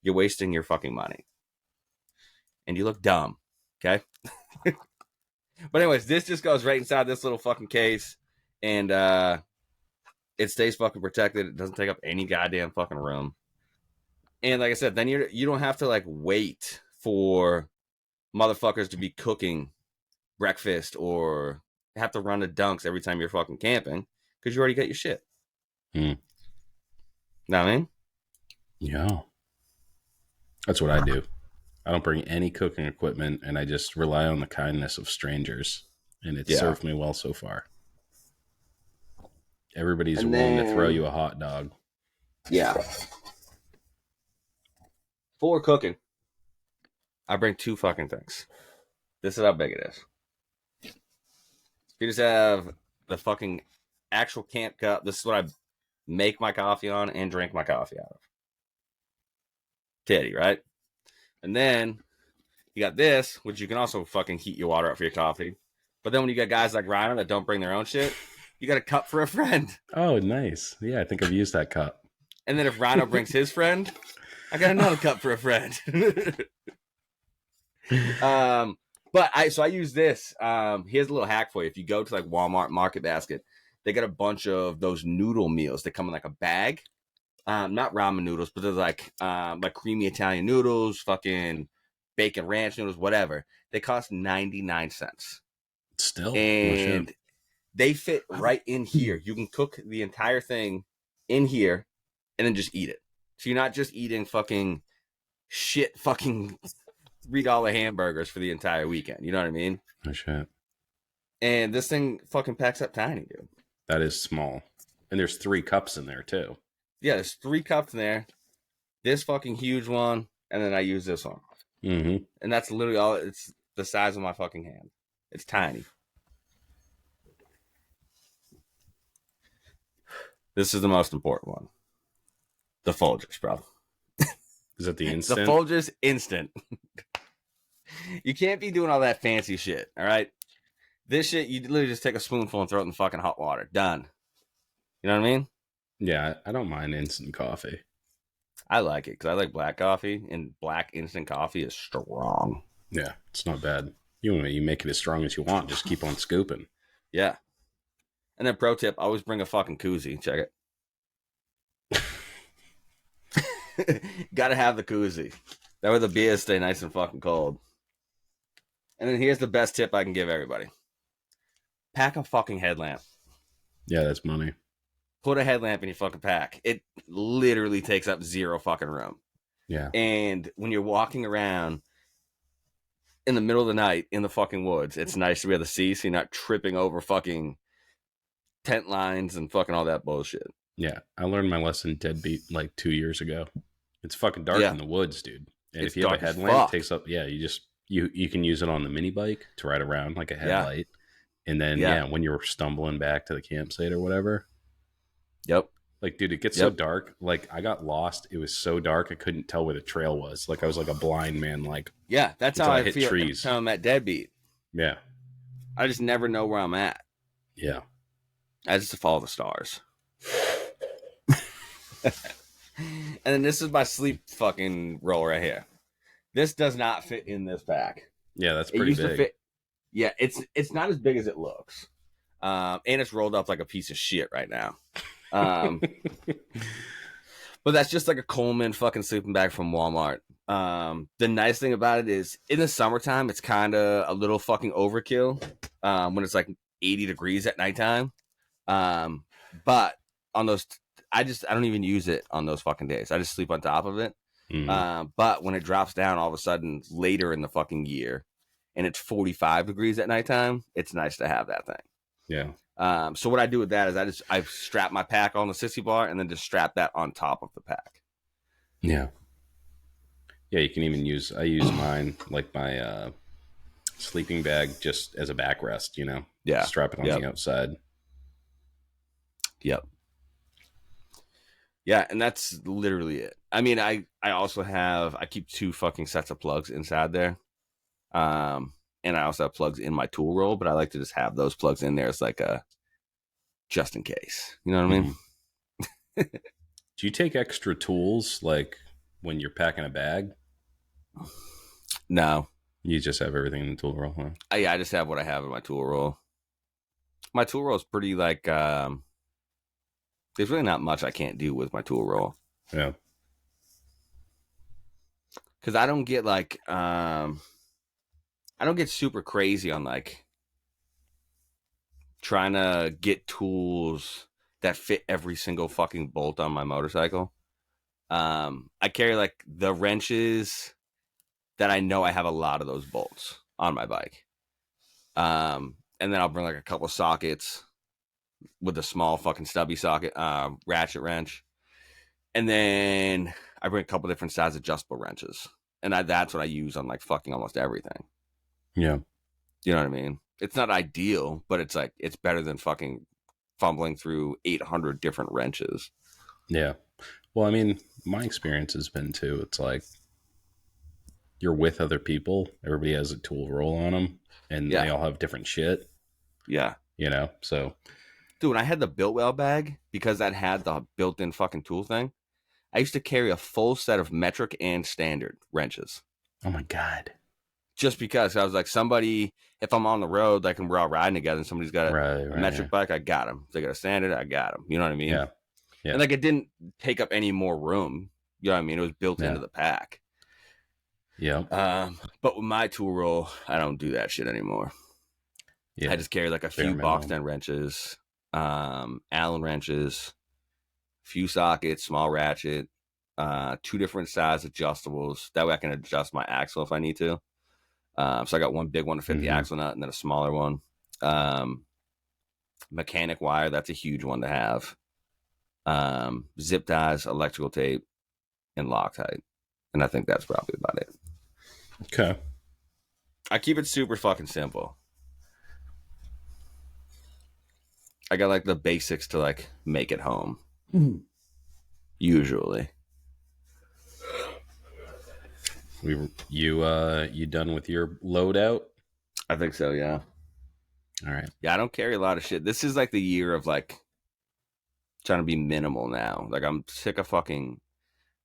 you're wasting your fucking money. And you look dumb. Okay? But anyways, this just goes right inside this little fucking case. And it stays fucking protected. It doesn't take up any goddamn fucking room. And like I said, then you don't have to like wait for motherfuckers to be cooking breakfast or have to run to dunks every time you're fucking camping because you already got your shit. Know what I mean? Yeah. That's what I do. I don't bring any cooking equipment, and I just rely on the kindness of strangers, and it's served me well so far. Everybody's willing to throw you a hot dog. Yeah. For cooking, I bring 2 fucking things. This is how big it is. You just have the fucking actual camp cup. This is what I make my coffee on and drink my coffee out of. Teddy, right? And then you got this, which you can also fucking heat your water up for your coffee. But then when you got guys like Ryan that don't bring their own shit, you got a cup for a friend. Oh, nice. Yeah, I think I've used that cup. And then if Rhino brings his friend, I got another cup for a friend. So I use this. Here's a little hack for you. If you go to like Walmart Market Basket, they got a bunch of those noodle meals that come in like a bag. Not ramen noodles, but they're like creamy Italian noodles, fucking bacon ranch noodles, whatever. They cost 99 cents. Still. And they fit right in here. You can cook the entire thing in here and then just eat it. So you're not just eating fucking shit fucking $3 hamburgers for the entire weekend. You know what I mean? Oh, shit. And this thing fucking packs up tiny, dude. That is small. And there's 3 cups in there, too. Yeah, there's 3 cups in there. This fucking huge one, and then I use this one. Mm-hmm. And that's literally all. It's the size of my fucking hand. It's tiny. This is the most important one. The Folgers, bro. Is that the instant? The Folgers instant. You can't be doing all that fancy shit, all right? This shit, you literally just take a spoonful and throw it in fucking hot water. Done. You know what I mean? Yeah, I don't mind instant coffee. I like it because I like black coffee, and black instant coffee is strong. Yeah, it's not bad. You make it as strong as you want. Just keep on scooping. Yeah. And then pro tip, always bring a fucking koozie. Check it. Gotta have the koozie. That way the beers stay nice and fucking cold. And then here's the best tip I can give everybody. Pack a fucking headlamp. Yeah, that's money. Put a headlamp in your fucking pack. It literally takes up 0 fucking room. Yeah. And when you're walking around in the middle of the night in the fucking woods, it's nice to be able to see so you're not tripping over fucking tent lines and fucking all that bullshit. Yeah, I learned my lesson deadbeat like 2 years ago. It's fucking dark in the woods, dude. And It's if you have a dark as headlamp, fuck. it takes up. Yeah, you can use it on the mini bike to ride around like a headlight. And then when you're stumbling back to the campsite or whatever. Yep. Like, dude, it gets so dark. Like, I got lost. It was so dark, I couldn't tell where the trail was. Like, I was like a blind man. Like, Yeah, that's how Until I I hit feel every trees. time I'm at Deadbeat. yeah, I just never know where I'm at. yeah. I just follow the stars. And then this is my sleep fucking roll right here. This does not fit in this pack. Yeah, that's It pretty used to big. fit. Yeah, it's not as big as it looks. And it's rolled up like a piece of shit right now. But that's just like a Coleman fucking sleeping bag from Walmart. The nice thing about it is in the summertime, it's kind of a little fucking overkill when it's like 80 degrees at nighttime. But on those, I don't even use it on those fucking days. I just sleep on top of it. But when it drops down all of a sudden later in the fucking year and it's 45 degrees at nighttime, it's nice to have that thing. Yeah. So what I do with that is I strap my pack on the sissy bar and then just strap that on top of the pack. Yeah. Yeah, you can even use. I use mine like my sleeping bag just as a backrest. You know. Yeah. Strap it on the outside. Yep. Yeah, and that's literally it. I mean, I also have I keep 2 fucking sets of plugs inside there. And I also have plugs in my tool roll, but I like to just have those plugs in there as like a just in case. You know what I mean? Do you take extra tools like when you're packing a bag? No. You just have everything in the tool roll, huh? I just have what I have in my tool roll. My tool roll is pretty like there's really not much I can't do with my tool roll. Yeah. Cuz I don't get like I don't get super crazy on like trying to get tools that fit every single fucking bolt on my motorcycle. I carry like the wrenches that I know I have a lot of those bolts on my bike. And then I'll bring like a couple sockets with a small fucking stubby socket, ratchet wrench. And then I bring a couple different size adjustable wrenches. And that's what I use on like fucking almost everything. Yeah. You know what I mean? It's not ideal, but it's like, it's better than fucking fumbling through 800 different wrenches. Yeah. Well, I mean, my experience has been too, it's like you're with other people. Everybody has a tool roll on them and they all have different shit. Yeah. You know, so. Dude, when I had the Biltwell bag, because that had the built-in fucking tool thing, I used to carry a full set of metric and standard wrenches. Oh my God. Just because I was like, somebody, if I'm on the road, like, and we're all riding together and somebody's got a metric bike, I got them. If they got a standard, I got them. You know what I mean? Yeah. And like, it didn't take up any more room. You know what I mean? It was built into the pack. Yeah. But with my tool roll, I don't do that shit anymore. Yeah. I just carry like a few box end wrenches, Allen wrenches, few sockets, small ratchet, 2 different size adjustables. That way I can adjust my axle if I need to. So I got one big one to fit the axle nut and then a smaller one. Mechanic wire, that's a huge one to have. Zip ties, electrical tape, and Loctite. And I think that's probably about it. Okay. I keep it super fucking simple. I got like the basics to like make it home. Usually. You done with your loadout? I think so, yeah. All right. Yeah, I don't carry a lot of shit. This is like the year of like trying to be minimal now. Like I'm sick of fucking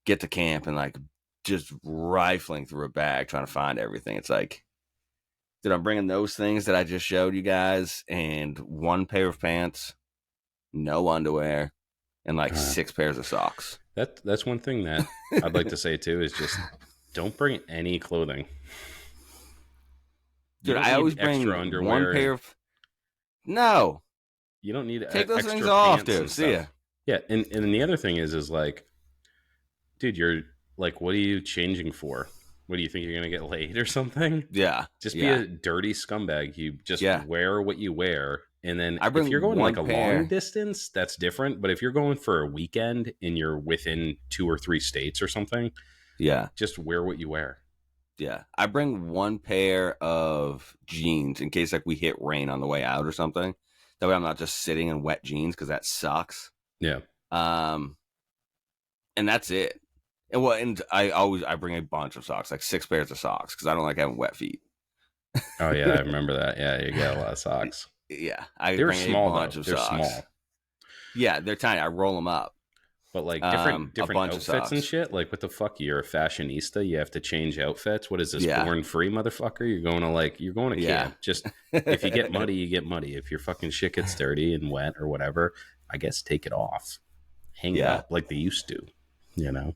get to camp and like just rifling through a bag trying to find everything. It's like, dude, I'm bringing those things that I just showed you guys and 1 pair of pants, no underwear, and like 6 pairs of socks. That's one thing that I'd like to say too is just don't bring any clothing. Dude, I always bring extra underwear. 1 pair of... No. You don't need take those things off, dude. See ya. Yeah, and the other thing is like, dude, you're like, what are you changing for? What do you think you're gonna get laid or something? Yeah, just be a dirty scumbag. You just wear what you wear, and then if you're going like a long distance, that's different. But if you're going for a weekend and you're within 2 or 3 states or something, just wear what you wear. Yeah, I bring 1 pair of jeans in case like we hit rain on the way out or something. That way I'm not just sitting in wet jeans because that sucks. Yeah. And that's it. And I bring a bunch of socks, like 6 pairs of socks, because I don't like having wet feet. Oh yeah, I remember that. Yeah, you got a lot of socks. Yeah, they're small. They're small. Yeah, they're tiny. I roll them up. But like different outfits and shit. Like, what the fuck? You're a fashionista. You have to change outfits. What is this? Born free, motherfucker? You're going to camp. Just if you get muddy, you get muddy. If your fucking shit gets dirty and wet or whatever, I guess take it off. Hang it up like they used to. You know.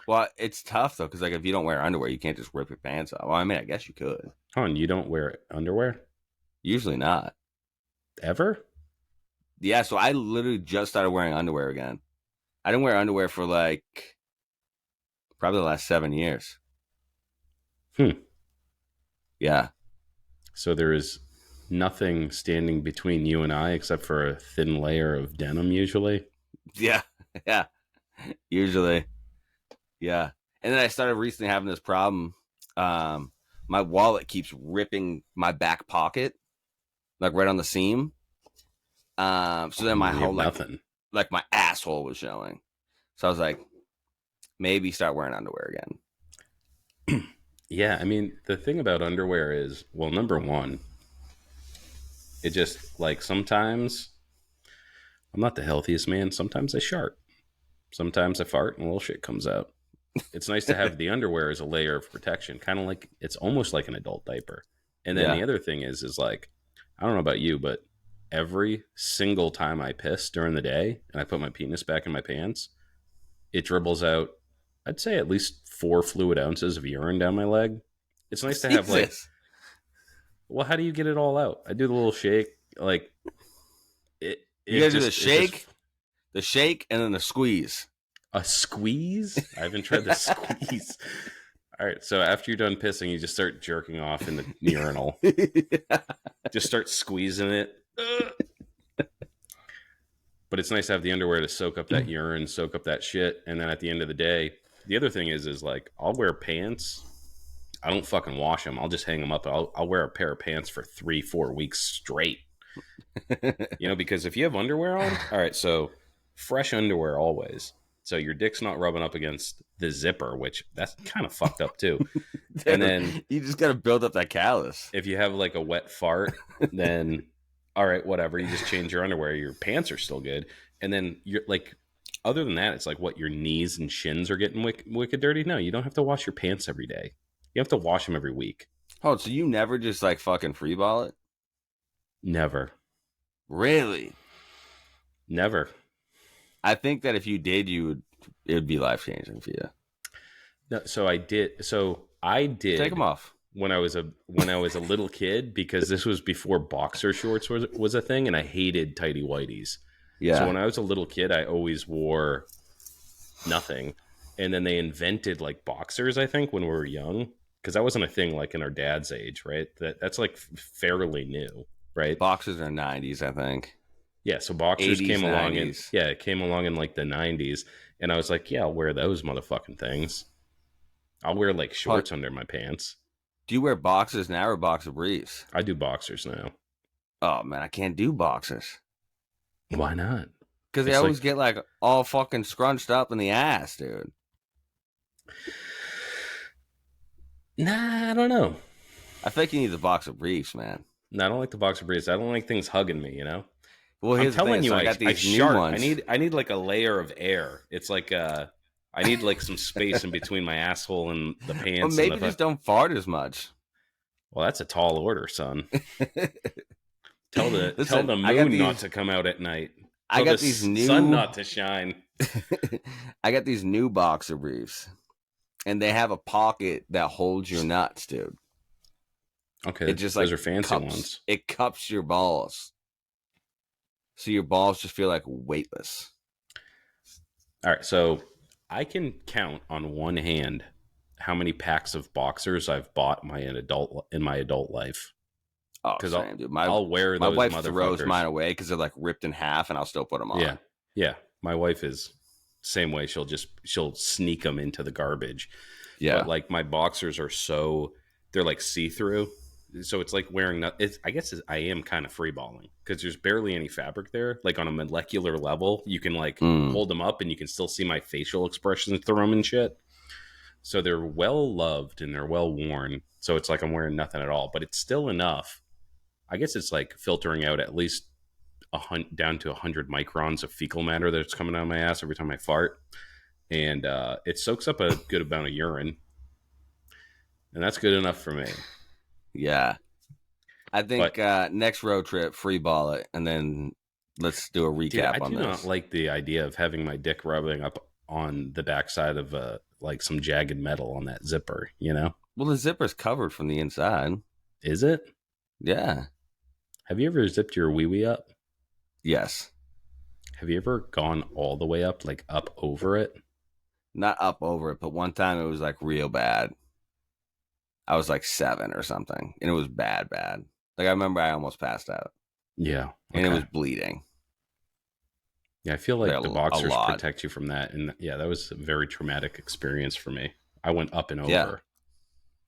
Well, it's tough though, because like if you don't wear underwear, you can't just rip your pants off. Well, I mean, I guess you could. You don't wear underwear? Usually not. Ever? Yeah. So I literally just started wearing underwear again. I didn't wear underwear for like probably the last 7 years. Yeah. So there is nothing standing between you and I except for a thin layer of denim usually? Yeah. Yeah. Usually. Yeah. And then I started recently having this problem. My wallet keeps ripping my back pocket, like right on the seam. So then my whole like my asshole was showing. So I was like, maybe start wearing underwear again. Yeah, I mean, the thing about underwear is, well, number one, it just like sometimes I'm not the healthiest man. Sometimes I shart. Sometimes I fart and a little shit comes out. It's nice to have the underwear as a layer of protection, kind of like it's almost like an adult diaper. And then the other thing is like, I don't know about you, but every single time I piss during the day and I put my penis back in my pants, it dribbles out, I'd say at least 4 fluid ounces of urine down my leg. It's nice to have like, well, how do you get it all out? I do the little shake, like it. You gotta do the shake, and then the squeeze. A squeeze? I haven't tried the squeeze. All right, so after you're done pissing, you just start jerking off in the urinal. Just start squeezing it. But it's nice to have the underwear to soak up that urine, soak up that shit, and then at the end of the day, the other thing is like I'll wear pants. I don't fucking wash them. I'll just hang them up. I'll wear a pair of pants for 3-4 weeks straight. Because if you have underwear on, all right, so fresh underwear always. So your dick's not rubbing up against the zipper, which that's kind of fucked up too. And then you just got to build up that callus. If you have like a wet fart, then all right, whatever. You just change your underwear. Your pants are still good. And then you're like, other than that, it's like what your knees and shins are getting wicked dirty. No, you don't have to wash your pants every day. You have to wash them every week. Oh, so you never just like fucking freeball it? Never. Really? Never. I think that if you did, it would be life changing for you. No, so I did. Take them off when I was a little kid, because this was before boxer shorts was a thing, and I hated tighty whities. Yeah. So when I was a little kid, I always wore nothing, and then they invented like boxers. I think when we were young, because that wasn't a thing like in our dad's age, right? That's like fairly new, right? Boxers are 90s, I think. Yeah, so boxers 80s, came 90s. along it came along in like the 90s, and I was like, yeah, I'll wear those motherfucking things. I'll wear like shorts under my pants. Do you wear boxers now or boxer briefs? I do boxers now. Oh man, I can't do boxers. Why not? Because they always get like all fucking scrunched up in the ass, dude. Nah, I don't know. I think you need the boxer briefs, man. No, I don't like the boxer briefs. I don't like things hugging me, Well, I'm telling you, I got these new ones. I need like a layer of air. It's like I need like some space in between my asshole and the pants. Well, maybe just don't fart as much. Well, that's a tall order, son. Tell the moon not to come out at night. I got these new sun not to shine. I got these new boxer briefs, and they have a pocket that holds your nuts, dude. Okay, it just those are fancy ones. It cups your balls. So your balls just feel like weightless. All right, so I can count on one hand how many packs of boxers I've bought in my adult life. Oh, same, dude. I'll wear those. My wife throws mine away because they're like ripped in half, and I'll still put them on. Yeah. My wife is same way. She'll sneak them into the garbage. Yeah, but like my boxers are they're like see through. So it's like wearing. I am kind of freeballing because there's barely any fabric there. Like on a molecular level, you can like hold them up and you can still see my facial expressions through them and shit. So they're well loved and they're well worn. So it's like I'm wearing nothing at all, but it's still enough. I guess it's like filtering out at least down to 100 microns of fecal matter that's coming out of my ass every time I fart, and it soaks up a good amount of urine, and that's good enough for me. Yeah, I think next road trip, free ball it, and then let's do a recap on this. I do not like the idea of having my dick rubbing up on the backside of like some jagged metal on that zipper, Well, the zipper's covered from the inside. Is it? Yeah. Have you ever zipped your wee-wee up? Yes. Have you ever gone all the way up, like up over it? Not up over it, but one time it was like real bad. I was like 7 or something, and it was bad. Like I remember I almost passed out. Yeah. Okay. And it was bleeding. Yeah, I feel like the boxers protect you from that. And yeah, that was a very traumatic experience for me. I went up and over. Yeah.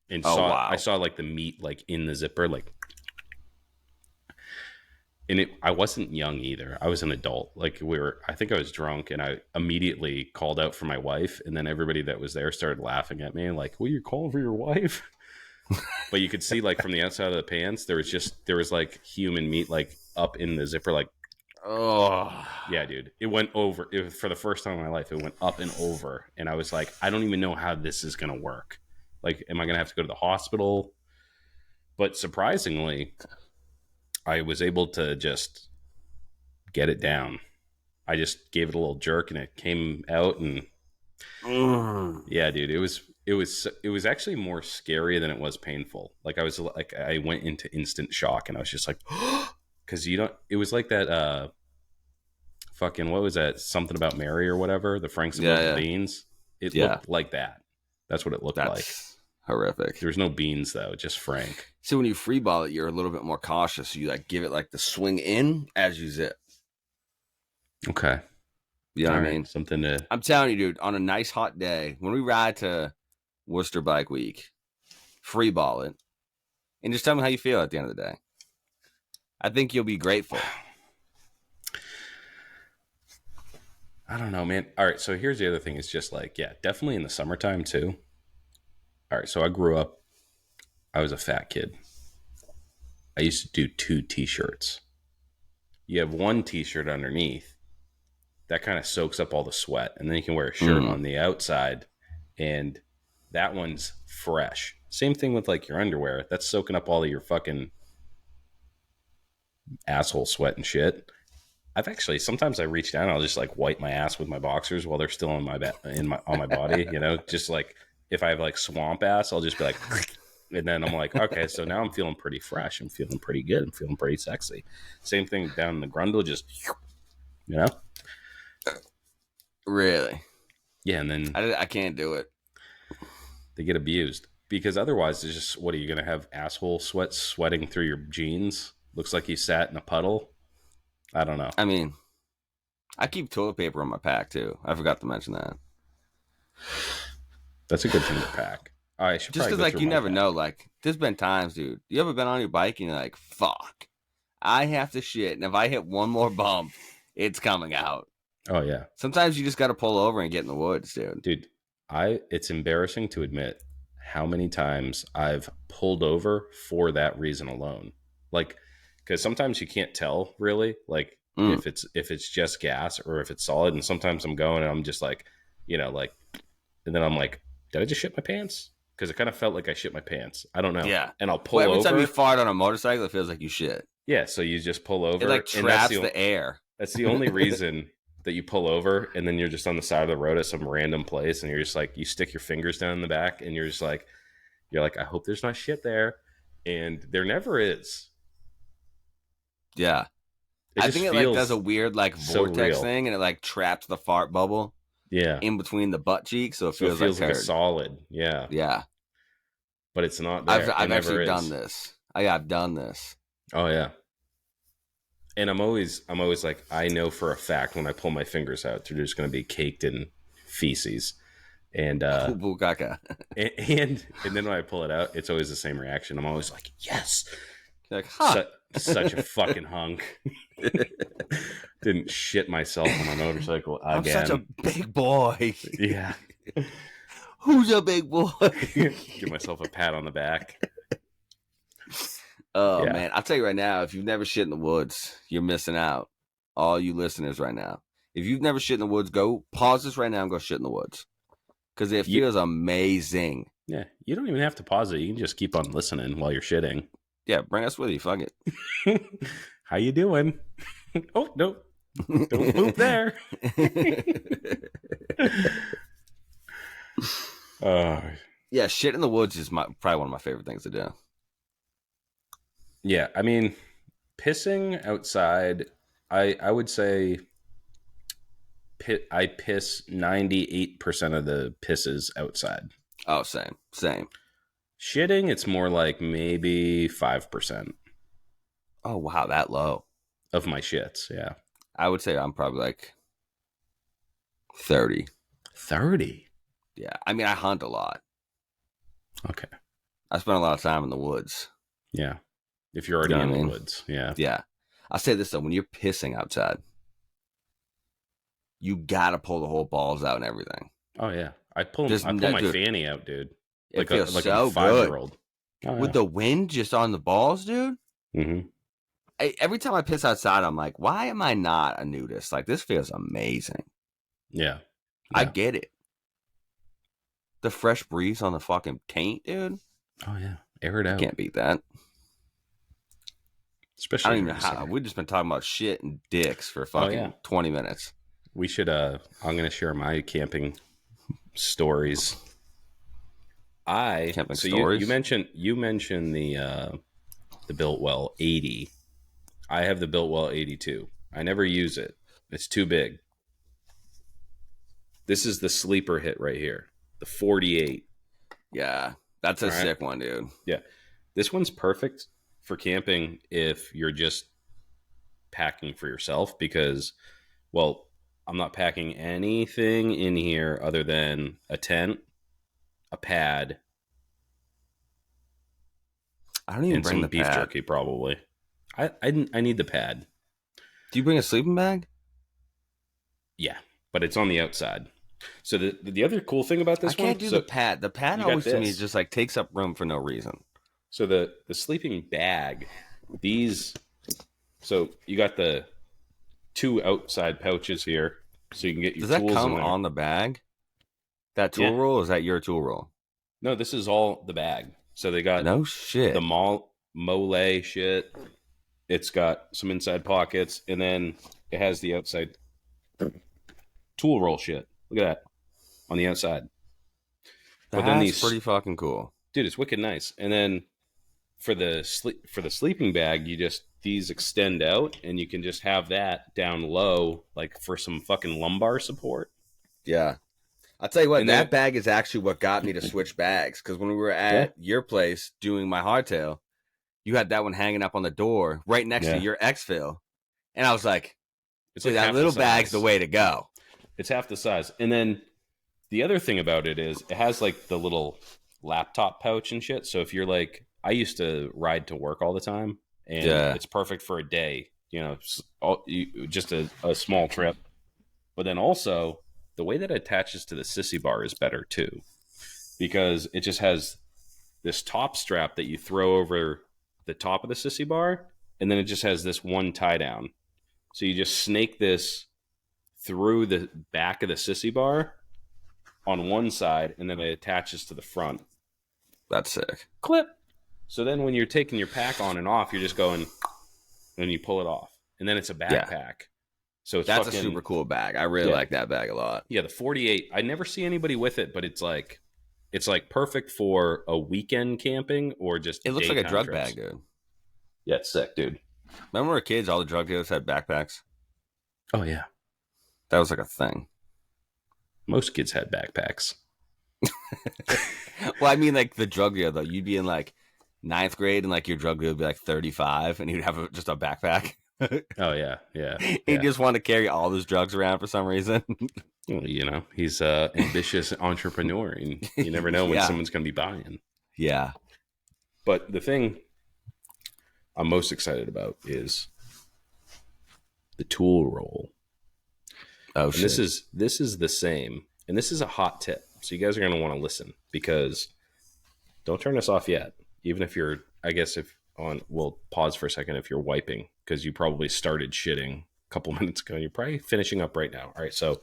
And Oh, wow. I saw like the meat like in the zipper, like, and I wasn't young either. I was an adult. Like I think I was drunk, and I immediately called out for my wife, and then everybody that was there started laughing at me, like, "Well, you're calling for your wife?" But you could see like from the outside of the pants, there was like human meat like up in the zipper, like, Oh, yeah, dude. It went over. For the first time in my life, it went up and over, and I was like, I don't even know how this is gonna work. Like, am I gonna have to go to the hospital? But surprisingly, I was able to just get it down. I just gave it a little jerk and it came out, and yeah, dude, it was actually more scary than it was painful. Like I went into instant shock, and I was just like, because it was like that fucking, what was that, something about Mary or whatever, the Franks above the beans. It looked like that. That's what it looked like. Horrific. There was no beans though, just Frank. So when you free ball it, you're a little bit more cautious. So you like give it like the swing in as you zip. Okay. You know what I mean? Something to... I'm telling you, dude, on a nice hot day, when we ride to Worcester Bike Week, free ball it, and just tell me how you feel at the end of the day. I think you'll be grateful. I don't know, man. All right, so here's the other thing. It's just like, yeah, definitely in the summertime too. All right, so I grew up, I was a fat kid. I used to do 2 t-shirts. You have 1 t-shirt underneath that kind of soaks up all the sweat, and then you can wear a shirt on the outside, and that one's fresh. Same thing with like your underwear. That's soaking up all of your fucking asshole sweat and shit. I've actually, sometimes I reach down, I'll just like wipe my ass with my boxers while they're still on my body, you know, just like if I have like swamp ass, I'll just be like, and then I'm like, okay, so now I'm feeling pretty fresh. I'm feeling pretty good. I'm feeling pretty sexy. Same thing down in the grundle, just, you know? Really? Yeah, and then I can't do it. They get abused because otherwise it's just, what are you going to have asshole sweat sweating through your jeans? Looks like you sat in a puddle. I don't know. I mean, I keep toilet paper in my pack too. I forgot to mention that. That's a good thing to pack. I should just because, like, you never know. Like, there's been times, dude. You ever been on your bike and you're like, "Fuck, I have to shit," and if I hit one more bump, it's coming out. Oh yeah. Sometimes you just got to pull over and get in the woods, dude. Dude, it's embarrassing to admit how many times I've pulled over for that reason alone. Like, because sometimes you can't tell really, like if it's just gas or if it's solid. And sometimes I'm going and I'm just like, you know, like, and then I'm like, did I just shit my pants? Because it kind of felt like I shit my pants. I don't know. Yeah. And I'll pull every over. time you fart on a motorcycle, it feels like you shit. Yeah. So you just pull over. It like traps the air. That's the only reason that you pull over, and then you're just on the side of the road at some random place, and you're just like, you stick your fingers down in the back, and you're like, I hope there's not shit there. And there never is. Yeah. I think it like does a weird like vortex thing, and it like traps the fart bubble. Yeah. In between the butt cheeks, so it feels like a solid. Yeah. Yeah. But it's not there. I've actually done this. I've done this. Oh yeah. And I'm always like, I know for a fact when I pull my fingers out, they're just going to be caked in feces. And and then when I pull it out, it's always the same reaction. I'm always like, yes. You're like, huh. Such a fucking hunk. Didn't shit myself on a motorcycle again. I'm such a big boy. Yeah. Who's a big boy? Give myself a pat on the back. Oh, yeah. Man. I'll tell you right now, if you've never shit in the woods, you're missing out. All you listeners right now. If you've never shit in the woods, go pause this right now and go shit in the woods. Because it feels amazing. Yeah. You don't even have to pause it. You can just keep on listening while you're shitting. Yeah, bring us with you. Fuck it. How you doing? Oh, no. Don't poop there. Yeah, shit in the woods is probably one of my favorite things to do. Yeah, I mean, pissing outside, I would say I piss 98% of the pisses outside. Oh, same. Shitting, it's more like maybe 5%. Oh, wow, that low. Of my shits, yeah. I would say I'm probably like 30. 30? Yeah. I mean, I hunt a lot. Okay. I spend a lot of time in the woods. Yeah. If you're already You know in what I the mean? woods. Yeah. Yeah. I'll say this, though. When you're pissing outside, you got to pull the whole balls out and everything. Oh yeah. I pull Just my dude, fanny out, dude. it feels Like I'm so a 5-year-old. Oh, with the wind just on the balls, dude. Mm-hmm. Every time I piss outside, I'm like, why am I not a nudist? Like, this feels amazing. Yeah. I get it. The fresh breeze on the fucking taint, dude. Oh yeah. Air it out. Can't beat that. Especially I don't even know during how. summer. We've just been talking about shit and dicks for fucking 20 minutes. We should I'm gonna share my camping stories. Stories? You mentioned the Biltwell 80. I have the Biltwell 82. I never use it. It's too big. This is the sleeper hit right here. The 48. Yeah. That's a sick one, dude. Yeah. This one's perfect for camping if you're just packing for yourself because, well, I'm not packing anything in here other than a tent, a pad, I don't even and bring some the beef pad. jerky probably. I need the pad. Do you bring a sleeping bag? Yeah, but it's on the outside. So the other cool thing about this I can't one, do the pad. The pad you got always to me this. just like takes up room for no reason. So the sleeping bag, so you got the 2 outside pouches here, so you can get your Does that tools come in there. on the bag? That tool roll? Or is that your tool roll? No, this is all the bag. So they got No shit. the mole shit. It's got some inside pockets, and then it has the outside tool roll shit. Look at that on the outside. But then these pretty fucking cool, dude. It's wicked nice. And then for the sleeping bag, these extend out, and you can just have that down low, like for some fucking lumbar support. Yeah. I'll tell you what, And that then, bag is actually what got me to switch bags. Because when we were at your place doing my hardtail, you had that one hanging up on the door right next to your exfil. And I was like, it's dude, like that little bag's the way to go. It's half the size. And then the other thing about it is it has like the little laptop pouch and shit. So if you're like, I used to ride to work all the time, and it's perfect for a day, just a small trip. But then also the way that it attaches to the sissy bar is better too, because it just has this top strap that you throw over the top of the sissy bar, and then it just has this one tie down. So you just snake this through the back of the sissy bar on one side, and then it attaches to the front. That's sick. Clip. So then when you're taking your pack on and off, you're just going, and you pull it off. And then it's a backpack. Yeah. So that's a super cool bag. I really like that bag a lot. Yeah, the 48. I never see anybody with it, but it's like perfect for a weekend camping or just it looks like a drug trips. bag, dude. Yeah, it's sick, dude. Remember when we were kids, all the drug dealers had backpacks? Oh, yeah. That was like a thing. Most kids had backpacks. Well, I mean, like the drug dealer, though. You'd be in like 9th grade and like your drug dealer would be like 35 and he'd have just a backpack. Oh, yeah. Yeah. He just wanted to carry all his drugs around for some reason. Well, he's an ambitious entrepreneur, and you never know when someone's going to be buying. Yeah. But the thing I'm most excited about is the tool roll. Oh, and shit. This is the same, and this is a hot tip. So you guys are going to want to listen, because don't turn us off yet. Even if you're, I guess we'll pause for a second if you're wiping, because you probably started shitting a couple minutes ago and you're probably finishing up right now. All right. So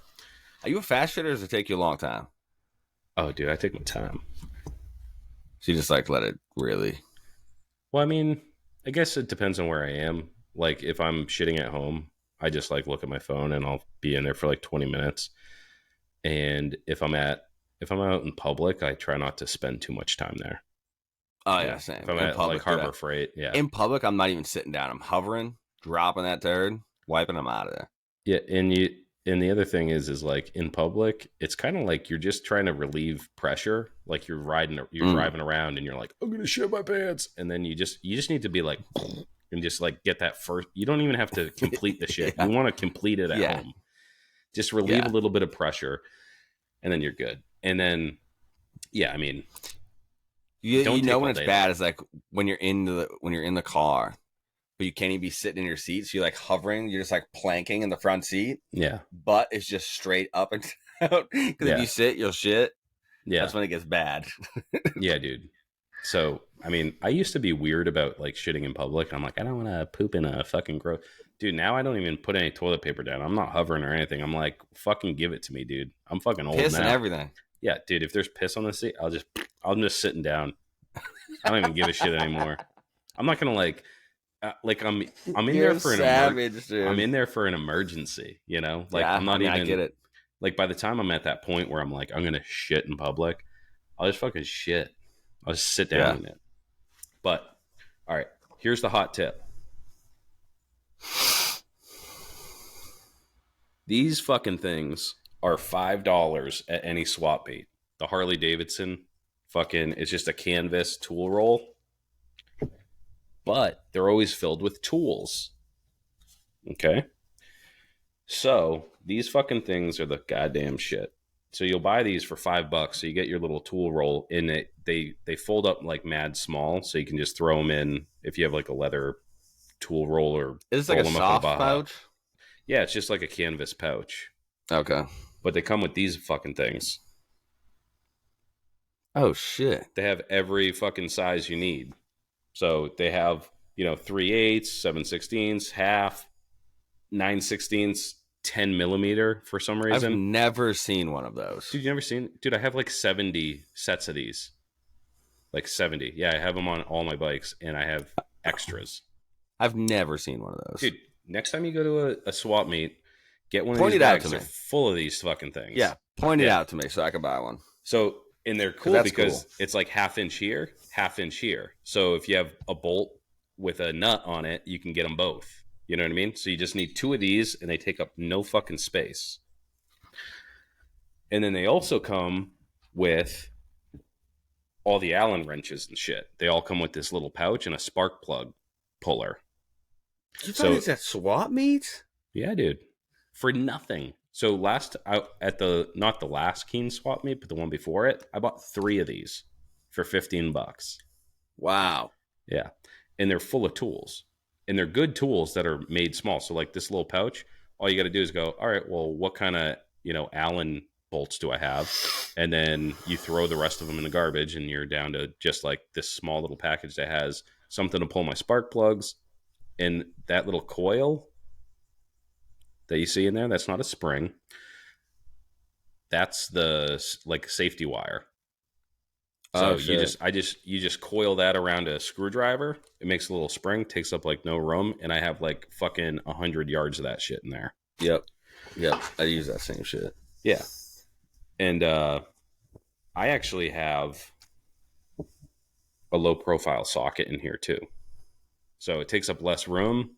are you a fast shitter or does it take you a long time? Oh, dude, I take my time. So you just like let it really? Well, I mean, I guess it depends on where I am. Like if I'm shitting at home, I just like look at my phone and I'll be in there for like 20 minutes. And if I'm out in public, I try not to spend too much time there. Oh yeah, same. If I'm at public, like Harbor Freight, yeah. In public, I'm not even sitting down. I'm hovering, dropping that turd, wiping them out of there. Yeah, and the other thing is like in public, it's kind of like you're just trying to relieve pressure. Like you're driving around and you're like, I'm gonna shit my pants, and then you just need to be like, and just like get that first. You don't even have to complete the shit. You want to complete it at home. Just relieve a little bit of pressure, and then you're good. And then, yeah, I mean, You don't know take when all it's day bad long. is like when you're in the car, but you can't even be sitting in your seat. So you're like hovering. You're just like planking in the front seat. Yeah, Butt is just straight up and down. Because if yeah, you sit, you'll shit. yeah, That's when it gets bad. yeah, dude. So, I mean, I used to be weird about like shitting in public. I'm like, I don't want to poop in a fucking gross. Dude, now I don't even put any toilet paper down. I'm not hovering or anything. I'm like, fucking give it to me, dude. I'm fucking old Piss and now. everything. Yeah, dude. If there's piss on the seat, I'm just sitting down. I don't even give a shit anymore. I'm not gonna I'm in You're there a for savage, dude. I'm in there for an emergency, you know? Like Yeah, I'm not I mean, even I get it. like by the time I'm at that point where I'm like, I'm gonna shit in public, I'll just fucking shit. I'll just sit down Yeah. in it. But all right, here's the hot tip. These fucking things are $5 at any swap meet. The Harley Davidson fucking it's just a canvas tool roll, but they're always filled with tools. Okay? So these fucking things are the goddamn shit. So you'll buy these for $5. So you get your little tool roll in it. They fold up like mad small, so you can just throw them in if you have like a leather tool roll or Is this like roll a them up in a soft Baja. pouch? Yeah, it's just like a canvas pouch, Okay. but they come with these fucking things. Oh shit. They have every fucking size you need. So they have 3/8, 7/16, half, 9/16, 10mm for some I've reason. never seen one of those. Dude, you never seen? Dude, I have like 70 sets of these. Like 70. Yeah, I have them on all my bikes, and I have extras. I've never seen one of those. Dude, next time you go to a swap meet, get one of Point these it out bags. to They're me. full of these fucking things. Yeah, point it Yeah. out to me so I can buy one. So, and they're cool that's because cool. it's like 1/2 inch here, 1/2 inch here. So if you have a bolt with a nut on it, you can get them both. You know what I mean? So you just need 2 of these, and they take up no fucking space. And then they also come with all the Allen wrenches and shit. They all come with this little pouch and a spark plug puller. You So- find these at swap meets? Yeah, dude. For nothing. So not the last Keen swap meet, but the one before it, I bought 3 of these for $15. Wow. Yeah. And they're full of tools. And they're good tools that are made small. So like this little pouch, all you got to do is go, all right, well, what kind of, Allen bolts do I have? And then you throw the rest of them in the garbage, and you're down to just like this small little package that has something to pull my spark plugs, and that little coil that you see in there, that's not a spring. That's the like safety wire. So you just coil that around a screwdriver. It makes a little spring, takes up like no room, and I have like fucking 100 yards of that shit in there. Yep. I use that same shit. Yeah. And I actually have a low profile socket in here too. So it takes up less room,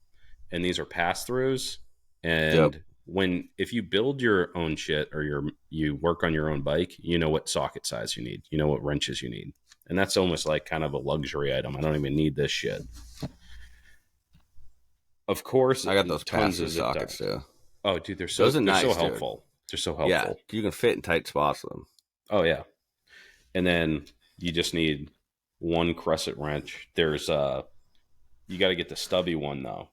and these are pass-throughs. And if you build your own shit or you work on your own bike, you know what socket size you need. You know what wrenches you need. And that's almost like kind of a luxury item. I don't even need this shit. Of course, I got those tons pass-through of zip sockets ties. too. Oh, dude, they're Those are nice, so dude. helpful. They're so helpful. Yeah, you can fit in tight spots with them. Oh yeah. And then you just need one crescent wrench. There's you got to get the stubby one though.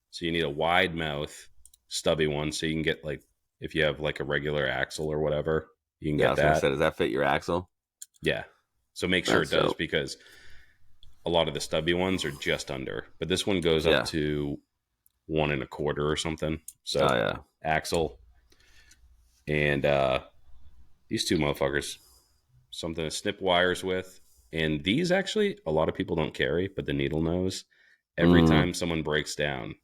So you need a wide mouth stubby one, so you can get like if you have like a regular axle or whatever, you can Yeah, I get was gonna that. say, does that fit your axle? Yeah. So make sure That's it does dope. because a lot of the stubby ones are just under, but this one goes Yeah. up to 1 1/4 or something. So Oh yeah. axle and these two motherfuckers, something to snip wires with. And these actually a lot of people don't carry, but the needle nose, every time someone breaks down,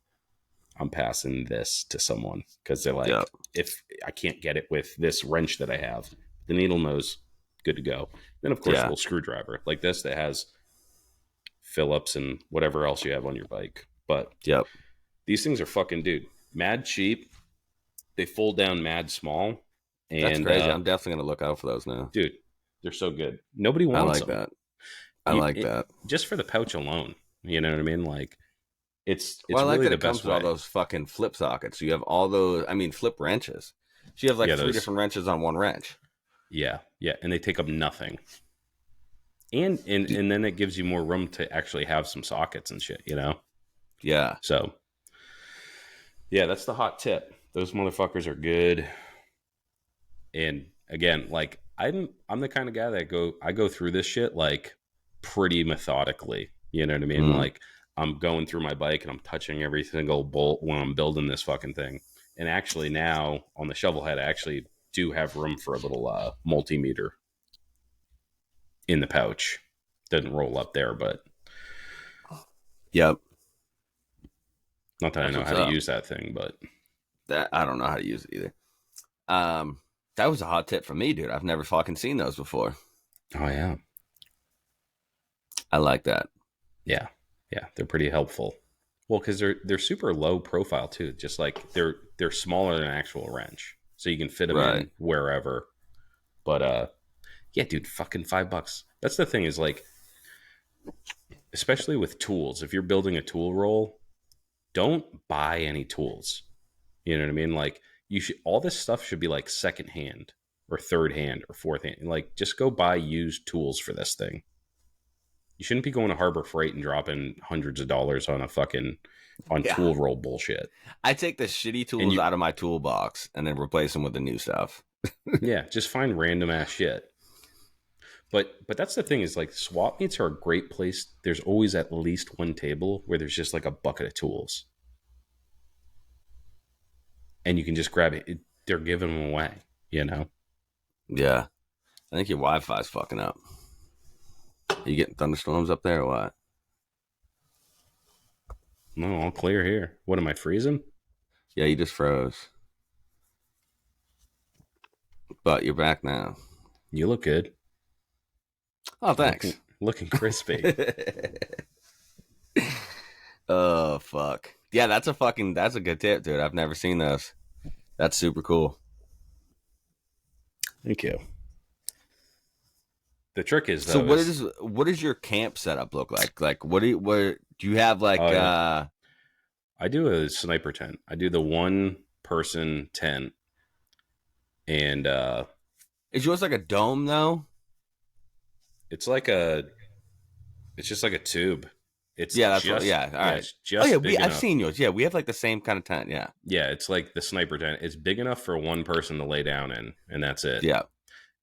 I'm passing this to someone because they're like, if I can't get it with this wrench that I have, the needle nose, good to go. Then of course a little screwdriver like this that has Phillips and whatever else you have on your bike. But these things are fucking, dude, mad cheap. They fold down mad small. And That's crazy. I'm definitely gonna look out for those now. Dude, they're so good. Nobody I wants like them. that. I like that. Just for the pouch alone. You know what I mean? Like it's Well, I like really that the it comes best with way. all those fucking flip sockets. You have all those. I mean, flip wrenches. So you have like Yeah, 3 those- different wrenches on one wrench. Yeah, and they take up nothing. And then it gives you more room to actually have some sockets and shit, you know? Yeah. So, yeah, that's the hot tip. Those motherfuckers are good. And again, like I'm the kind of guy that I go through this shit like pretty methodically. You know what I mean? Mm. Like I'm going through my bike and I'm touching every single bolt when I'm building this fucking thing. And actually now on the shovel head, I actually do have room for a little multimeter in the pouch. Doesn't roll up there, but Yep. not that That's I know what's how up. to use that thing, but That I don't know how to use it either. That was a hot tip for me, dude. I've never fucking seen those before. oh yeah. I like that. Yeah, they're pretty helpful. Well, because they're super low profile too. Just like they're smaller than an actual wrench, so you can fit them in Right. wherever. But yeah, dude, fucking $5. That's the thing is like, especially with tools. If you're building a tool roll, don't buy any tools. You know what I mean? Like you should. All this stuff should be like second hand or third hand or fourth hand. Like just go buy used tools for this thing. You shouldn't be going to Harbor Freight and dropping hundreds of dollars on Yeah. tool roll bullshit. I take the shitty tools out of my toolbox and then replace them with the new stuff. Yeah, just find random ass shit. But that's the thing is like swap meets are a great place. There's always at least one table where there's just like a bucket of tools. And you can just grab it. They're giving them away, you know? Yeah. I think your Wi-Fi's fucking up. You getting thunderstorms up there or what? No, all clear here. What, am I freezing? Yeah, you just froze. But you're back now. You look good. Oh, thanks. Looking crispy. Oh, fuck. Yeah, that's a good tip, dude. I've never seen those. That's super cool. Thank you. The trick is though. So what does your camp setup look like? Like what do you have like I do a sniper tent. I do the 1-person tent. And is yours like a dome though? it's just like a tube. It's Yeah, that's just, all right. It's just big I've enough. seen yours. Yeah, we have like the same kind of tent. Yeah. Yeah, it's like the sniper tent. It's big enough for one person to lay down in, and that's it. Yeah.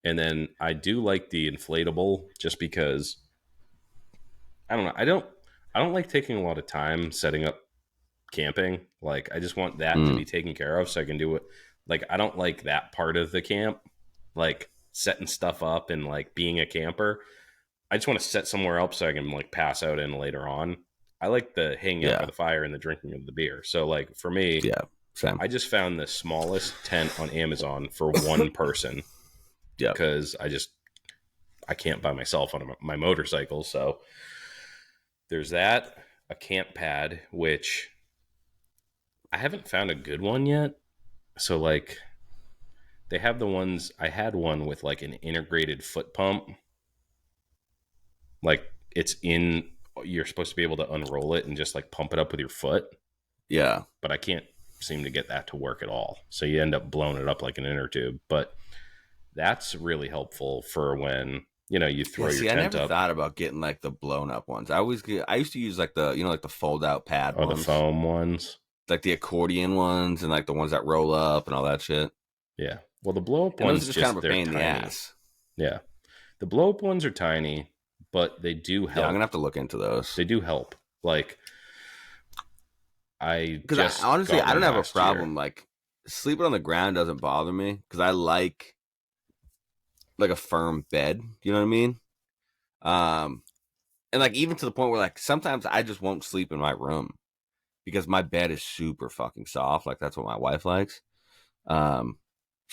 And then I do like the inflatable just because I don't know. I don't like taking a lot of time setting up camping. Like I just want that to be taken care of so I can do it. Like I don't like that part of the camp, like setting stuff up and like being a camper. I just want to set somewhere else so I can like pass out in later on. I like the hanging out by the fire and the drinking of the beer. So like for me, same. I just found the smallest tent on Amazon for one person. Yeah. Because I can't by myself on my motorcycle. So there's that, a camp pad, which I haven't found a good one yet. So like they have the ones, I had one with like an integrated foot pump. Like you're supposed to be able to unroll it and just like pump it up with your foot. Yeah. But I can't seem to get that to work at all. So you end up blowing it up like an inner tube. But that's really helpful for when, you throw your tent up. I never thought about getting like the blown up ones. I used to use like the, like the fold out pad ones. The foam ones. Like the accordion ones and like the ones that roll up and all that shit. Yeah. Well, the blow up ones are just kind of a pain in the ass. Yeah. The blow up ones are tiny, but they do help. Yeah, I'm going to have to look into those. They do help. Like, Because honestly, I don't have a problem. Like, sleeping on the ground doesn't bother me because I like a firm bed. You know what I mean? And like even to the point where like sometimes I just won't sleep in my room because my bed is super fucking soft. Like that's what my wife likes. So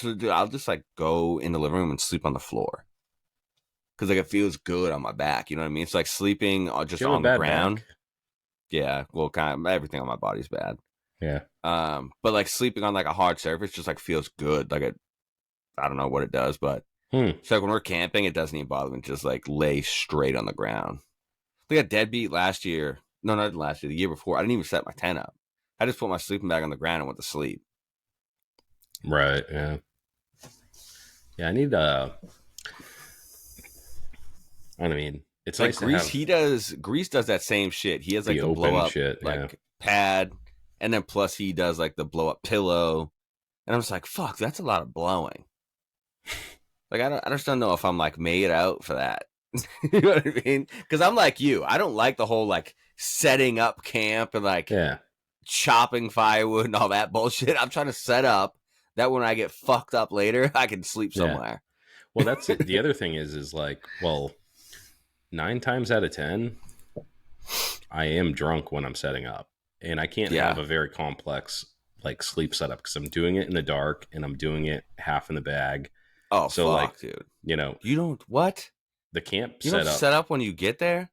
dude, I'll just like go in the living room and sleep on the floor because like it feels good on my back. You know what I mean? It's like sleeping just on the ground. Back. Yeah, well, kind of everything on my body's bad. Yeah. But like sleeping on like a hard surface just like feels good. Like I don't know what it does, but so like when we're camping, it doesn't even bother me. Just like lay straight on the ground. We got deadbeat last year. No, not last year. The year before, I didn't even set my tent up. I just put my sleeping bag on the ground and went to sleep. Right. Yeah. Yeah, I need I mean, it's Like nice Grease, to have Grease does that same shit. He has like the the blow open up shit. like Yeah. pad, and then plus he does like the blow up pillow. And I'm just like, fuck, that's a lot of blowing. Like I just don't know if I'm like made out for that. You know what I mean? Because I'm like you. I don't like the whole like setting up camp and like Yeah. chopping firewood and all that bullshit. I'm trying to set up that when I get fucked up later, I can sleep Yeah. somewhere. Well, that's it. The other thing is like, well, 9 times out of 10, I am drunk when I'm setting up, and I can't Yeah. have a very complex like sleep setup because I'm doing it in the dark and I'm doing it half in the bag. Oh, So, fuck, like, dude. You know, You don't what? the camp You don't setup. set up when you get there?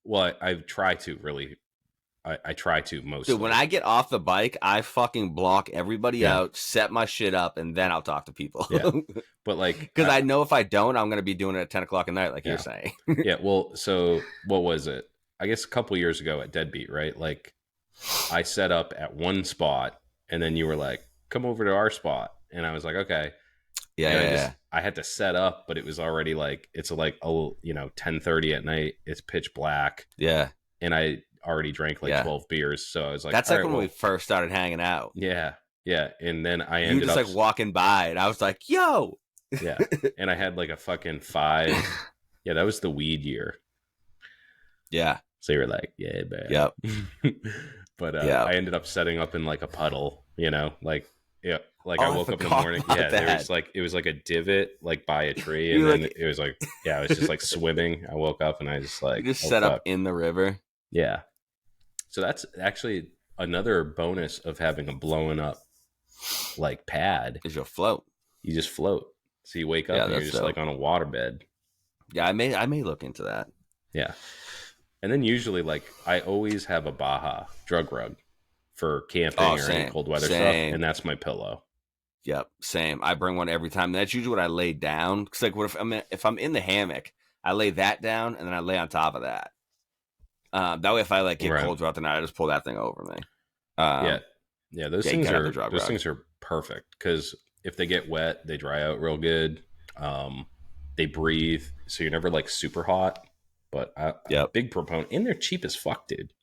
Well, I try to really. I try to mostly. Dude, when I get off the bike, I fucking block everybody Yeah. out, set my shit up, and then I'll talk to people. Yeah. But like, Because I know if I don't, I'm going to be doing it at 10 o'clock at night, like Yeah. you're saying. Yeah. Well, so what was it? I guess a couple years ago at Deadbeat, right? Like, I set up at one spot, and then you were like, "Come over to our spot," and I was like, "Okay." Yeah, And yeah, I had to set up, but it was already like it's like 10:30 at night. It's pitch black, yeah. and I already drank like Yeah. 12 beers, so I was like, That's "All like right, when we well, first started hanging out. yeah, yeah." And then I You were ended just up like walking by, and I was like, yo. yeah, and I had like a fucking 5. Yeah, that was the weed year. Yeah. So you were like, "Yeah, man." Yep. But Yep. I ended up setting up in like a puddle, like yeah, like Oh, I I woke up in the forgot morning. about Yeah, there that. was like it was like a divot like by a tree, You and were then like- it was like I was just like swimming. I woke up and I just like You just oh, set fuck. up in the river. Yeah. So that's actually another bonus of having a blown up like pad. Is your float. You just float. So you wake up Yeah, and you're that's just like dope. on a waterbed. Yeah, I may look into that. Yeah. And then usually like I always have a Baja drug rug for camping Oh, or same. any cold weather stuff, Same. and that's my pillow. Yep, same. I bring one every time. That's usually what I lay down. Cause like, what if I'm in the hammock, I lay that down and then I lay on top of that. That way, if I like get Right. cold throughout the night, I just pull that thing over me. Yeah, those yeah, you things gotta have are the drug those rug. things are perfect because if they get wet, they dry out real good. They breathe, so you're never like super hot. But I'm a Yep. big proponent, and they're cheap as fuck, dude.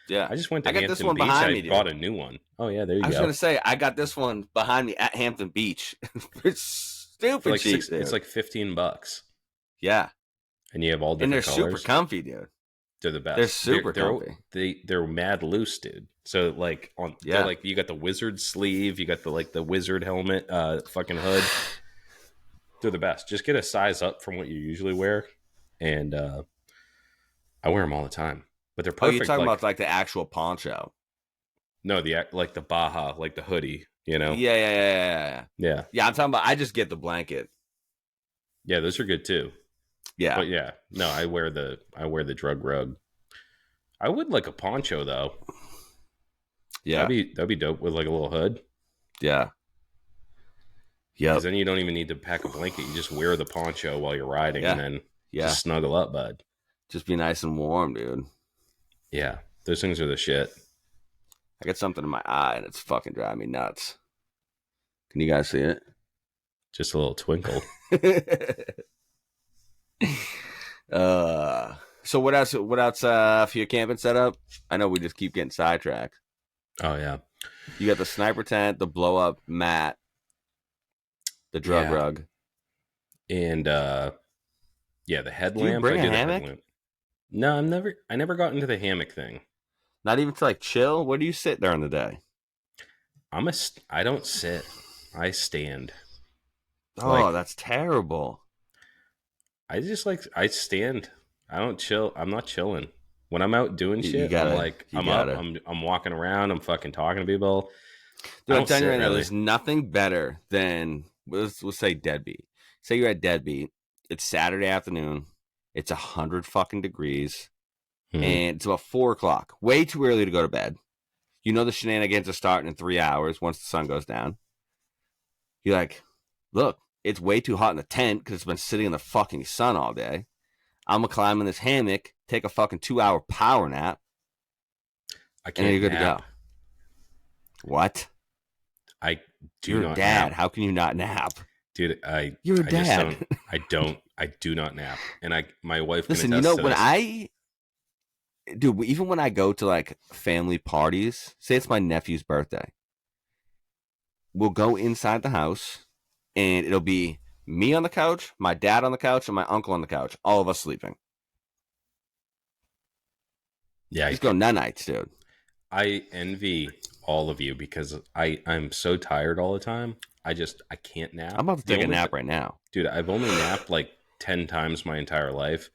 Yeah, I just went to I got this Hampton one Beach. behind I me, dude. bought a new one. Oh yeah, there you I was go. gonna say I got this one behind me at Hampton Beach. It's stupid For like cheap. it's like $15, yeah, and you have all and different they're colors. super comfy, dude. They're the best. They're super comfy. They're mad loose, dude. So like Yeah. they're like you got the wizard sleeve, you got the wizard helmet, fucking hood. They're the best. Just get a size up from what you usually wear, and I wear them all the time. But they're Oh, perfect. you're talking like, about like the actual poncho? no, like the Baja, like the hoodie. Yeah. Yeah. I'm talking about. I just get the blanket. Yeah, those are good too. Yeah, But yeah, no, I wear the drug rug. I would like a poncho though. yeah, That'd be dope with like a little hood. yeah. Because Yep. then you don't even need to pack a blanket. You just wear the poncho while you're riding, Yeah. and then Yeah, just snuggle up, bud. just be nice and warm, dude. Yeah, those things are the shit. I got something in my eye and it's fucking driving me nuts. Can you guys see it? Just a little twinkle. So what else? What else for your camping setup? I know we just keep getting sidetracked. Oh yeah, You got the sniper tent, the blow up mat, the drug Yeah. rug. and yeah, the headlamp. bring I a do the hammock? headlamp. No, I never got into the hammock thing. Not even to like chill. Where do you sit during the day? I don't sit. I stand. Oh, Like- that's terrible. I stand. I don't chill. I'm not chilling. When I'm out doing You shit, gotta- I'm like, you I'm gotta. up, I'm walking around, I'm fucking talking to people. Dude, I I'm don't telling you sit, right now, really. there's nothing better than let's say Deadbeat. Say you're at Deadbeat. It's Saturday afternoon. It's 100 fucking degrees, Mhm. and it's about 4 o'clock. Way too early to go to bed. You know the shenanigans are starting in 3 hours once the sun goes down. You're like, look, it's way too hot in the tent because it's been sitting in the fucking sun all day. I'm gonna climb in this hammock, take a fucking 2-hour power nap, I and can't then you're good nap. to go. What? I do You're a not dad. nap. How can you not nap? Dude, You're a I just dad. I do not nap. And my wife can Listen, you attest know, to this. dude, even when I go to like family parties, say it's my nephew's birthday, we'll go inside the house and it'll be me on the couch, my dad on the couch, and my uncle on the couch, all of us sleeping. Yeah, Just go nights, dude. I envy all of you because I'm so tired all the time. I can't nap. I'm about to take a nap right now. Dude, I've only napped like 10 times my entire life.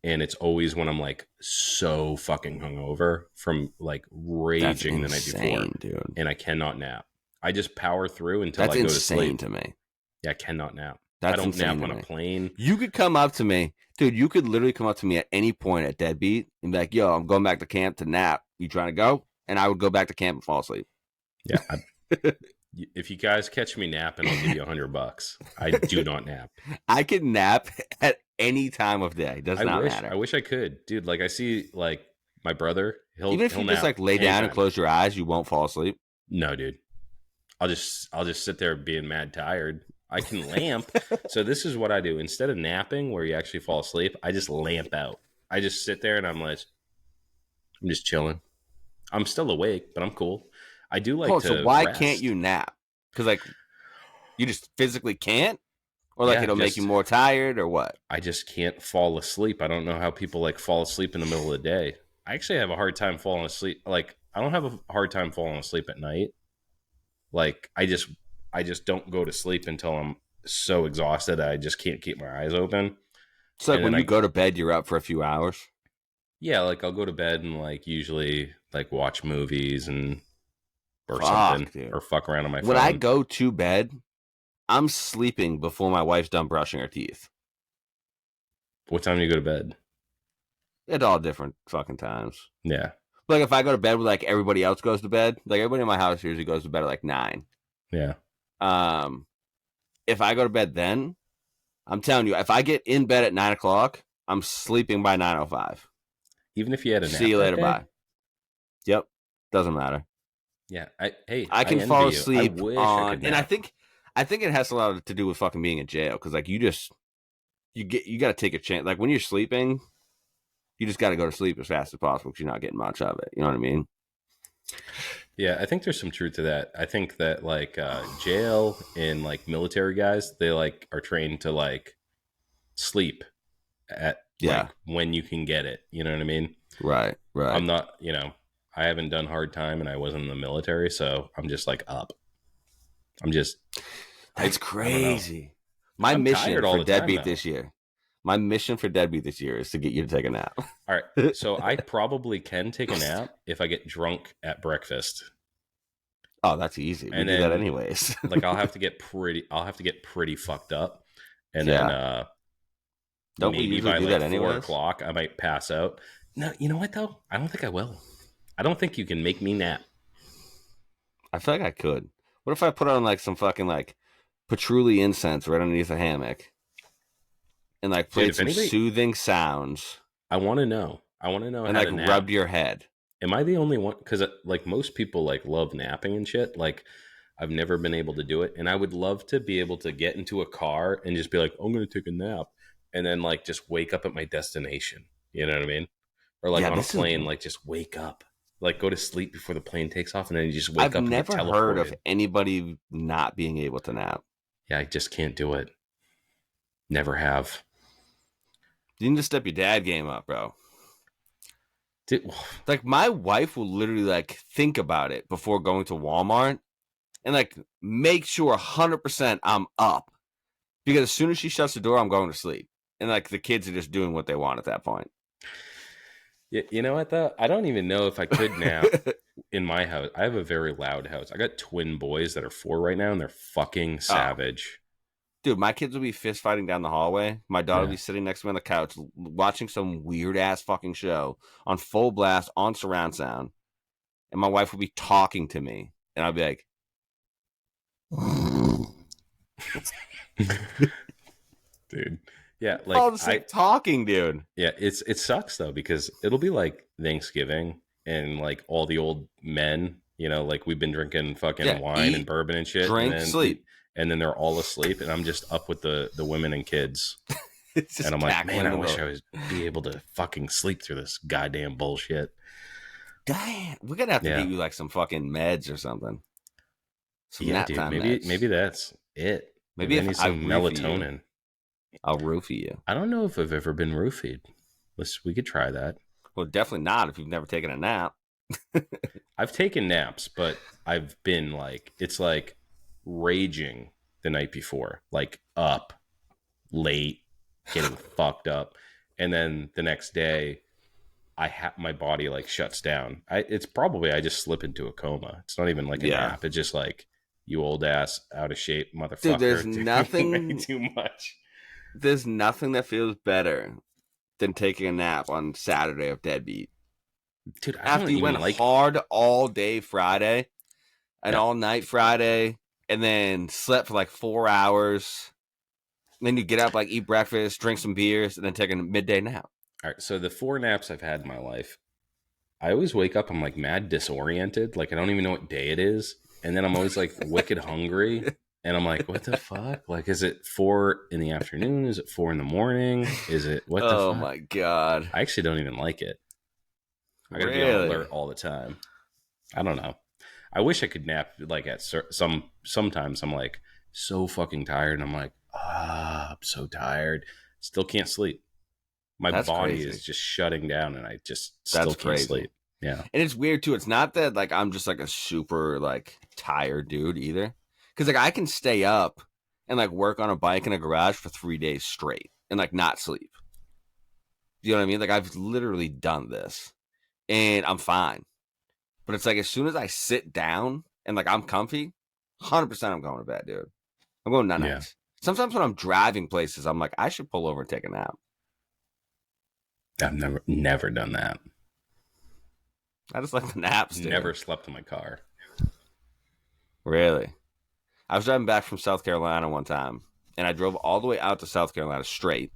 And it's always when I'm like so fucking hungover from like raging the night before. Dude. And I cannot nap. I just power through until That's I go to insane sleep. to me. Yeah, I cannot nap. That's I don't insane nap to on me. a plane. You could come up to me, dude. You could literally come up to me at any point at Deadbeat and be like, "Yo, I'm going back to camp to nap. You trying to go?" And I would go back to camp and fall asleep. Yeah. If you guys catch me napping, I'll give you $100. I do not nap. I can nap at any time of day. Does not matter. I wish I could, dude. Like I see, like my brother. Even if you nap just like lay down and anytime. close your eyes, you won't fall asleep. No, dude. I'll just sit there being mad tired. I can lamp. So this is what I do. Instead of napping where you actually fall asleep, I just lamp out. I just sit there and I'm just chilling. I'm still awake, but I'm cool. I do like to So why rest. can't you nap? Because like you just physically can't? Or like Yeah, it'll make you more tired or what? I just can't fall asleep. I don't know how people like fall asleep in the middle of the day. I actually have a hard time falling asleep. Like I don't have a hard time falling asleep at night. Like I just don't go to sleep until I'm so exhausted that I just can't keep my eyes open. So like when you go to bed, you're up for a few hours? Yeah, like I'll go to bed and like usually like watch movies or something, dude. or fuck around on my phone. When I go to bed, I'm sleeping before my wife's done brushing her teeth. What time do you go to bed? At all different fucking times. Yeah. Like if I go to bed with like everybody else goes to bed, like everybody in my house usually goes to bed at like 9. Yeah. If I go to bed then, I'm telling you, if I get in bed at 9 o'clock, I'm sleeping by 9:05. Even if you had a nap. See you later, that day? bye. Yep, doesn't matter. Yeah, I can envy fall you. asleep I wish on, I could and I nap. think it has a lot to do with fucking being in jail because like you got to take a chance. Like when you're sleeping, you just got to go to sleep as fast as possible because you're not getting much of it. You know what I mean? Yeah, I think there's some truth to that. I think that like jail and like military guys, they like are trained to like sleep at like, when you can get it. You know what I mean? Right. I'm not, I haven't done hard time and I wasn't in the military, so I'm just like up. That's crazy. My mission for Deadbeat this year. My mission for Deadbeat this year is to get you to take a nap. All right. So I probably can take a nap if I get drunk at breakfast. Oh, that's easy. We do that anyways. Like I'll have to get pretty fucked up. And then don't we maybe usually by do like that 4 anyways? o'clock I might pass out. No, you know what though? I don't think I will. I don't think you can make me nap. I feel like I could. What if I put on like some fucking like patchouli incense right underneath a hammock and like played some soothing sounds? I want to know. And how like to nap. rubbed your head. Am I the only one? Because like most people like love napping and shit. Like I've never been able to do it, and I would love to be able to get into a car and just be like, I'm going to take a nap, and then like just wake up at my destination. You know what I mean? Or like on a plane, like just wake up, like go to sleep before the plane takes off, and then you just wake up. I've and never get heard of teleported. anybody not being able to nap. Yeah, I just can't do it. Never have. You need to step your dad game up, bro. Dude, like my wife will literally like think about it before going to Walmart and like make sure 100% I'm up because as soon as she shuts the door, I'm going to sleep. And like the kids are just doing what they want at that point. You know what though? I don't even know if I could nap in my house. I have a very loud house. I got twin boys that are 4 right now and they're fucking savage. Dude, my kids will be fist fighting down the hallway. My daughter will be sitting next to me on the couch watching some weird ass fucking show on full blast on surround sound. And my wife will be talking to me. And I'll be like, dude. Yeah, like talking, dude. Yeah, it sucks though because it'll be like Thanksgiving and like all the old men, like we've been drinking fucking wine and bourbon and shit, drink, and then, sleep, and then they're all asleep, and I'm just up with the women and kids. And I'm like, man, I wish I was be able to fucking sleep through this goddamn bullshit. Damn, we're gonna have to get you like some fucking meds or something. Some nap time meds. Maybe that's it. Maybe I need some melatonin. I'll roofie you. I don't know if I've ever been roofied. We could try that. Well, definitely not if you've never taken a nap. I've taken naps, but I've been like, it's like raging the night before, like up late, getting fucked up, and then the next day my body like shuts down. It's probably I just slip into a coma. It's not even like a nap. It's just like, you old ass out of shape motherfucker. Dude, there's nothing way too much. There's nothing that feels better than taking a nap on Saturday of deadbeat. Dude, after you went hard all day Friday and all night Friday, and then slept for like 4 hours. And then you get up, like eat breakfast, drink some beers, and then take a midday nap. All right. So the 4 naps I've had in my life, I always wake up, I'm like mad disoriented. Like I don't even know what day it is. And then I'm always like wicked hungry. And I'm like, what the fuck? Like, is it 4 in the afternoon? Is it 4 in the morning? Is it what the fuck? Oh my God. I actually don't even like it. I gotta be on alert all the time. I don't know. I wish I could nap like at sometimes I'm like so fucking tired, and I'm like, I'm so tired. Still can't sleep. My body is just shutting down, and I just still can't sleep. Yeah. And it's weird too. It's not that like I'm just like a super like tired dude either. Cause like I can stay up and like work on a bike in a garage for 3 days straight and like not sleep. You know what I mean? Like I've literally done this and I'm fine. But it's like as soon as I sit down and like I'm comfy, 100% I'm going to bed, dude. I'm going night nights. Sometimes when I'm driving places, I'm like, I should pull over and take a nap. I've never done that. I just like the naps, dude. Never slept in my car. Really? I was driving back from South Carolina one time, and I drove all the way out to South Carolina straight,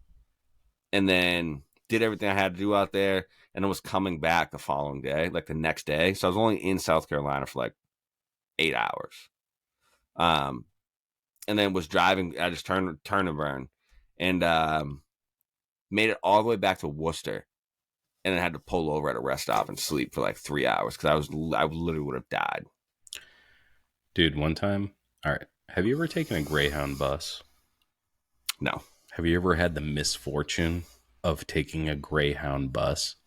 and then did everything I had to do out there, and then was coming back the following day, like the next day. So I was only in South Carolina for like 8 hours. And then was driving. I just turned and burn, and made it all the way back to Worcester, and then had to pull over at a rest stop and sleep for like 3 hours because I literally would have died. Dude, one time. All right. Have you ever taken a Greyhound bus? No. Have you ever had the misfortune of taking a Greyhound bus?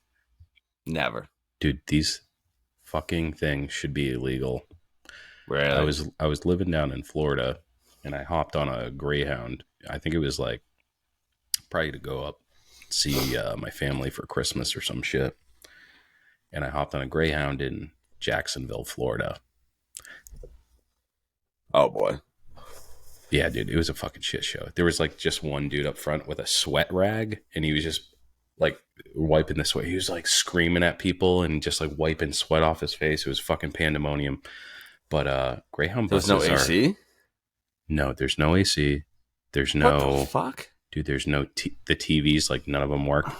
Never. Dude, these fucking things should be illegal. Really? I was living down in Florida, and I hopped on a Greyhound. I think it was like probably to go up see my family for Christmas or some shit. And I hopped on a Greyhound in Jacksonville, Florida. Oh, boy. Yeah, dude, it was a fucking shit show. There was like just one dude up front with a sweat rag, and he was just like wiping the sweat. He was like screaming at people and just like wiping sweat off his face. It was fucking pandemonium. But Greyhound buses There's no AC? No, there's no AC. There's no... What the fuck? Dude, there's no... the TVs, like none of them work.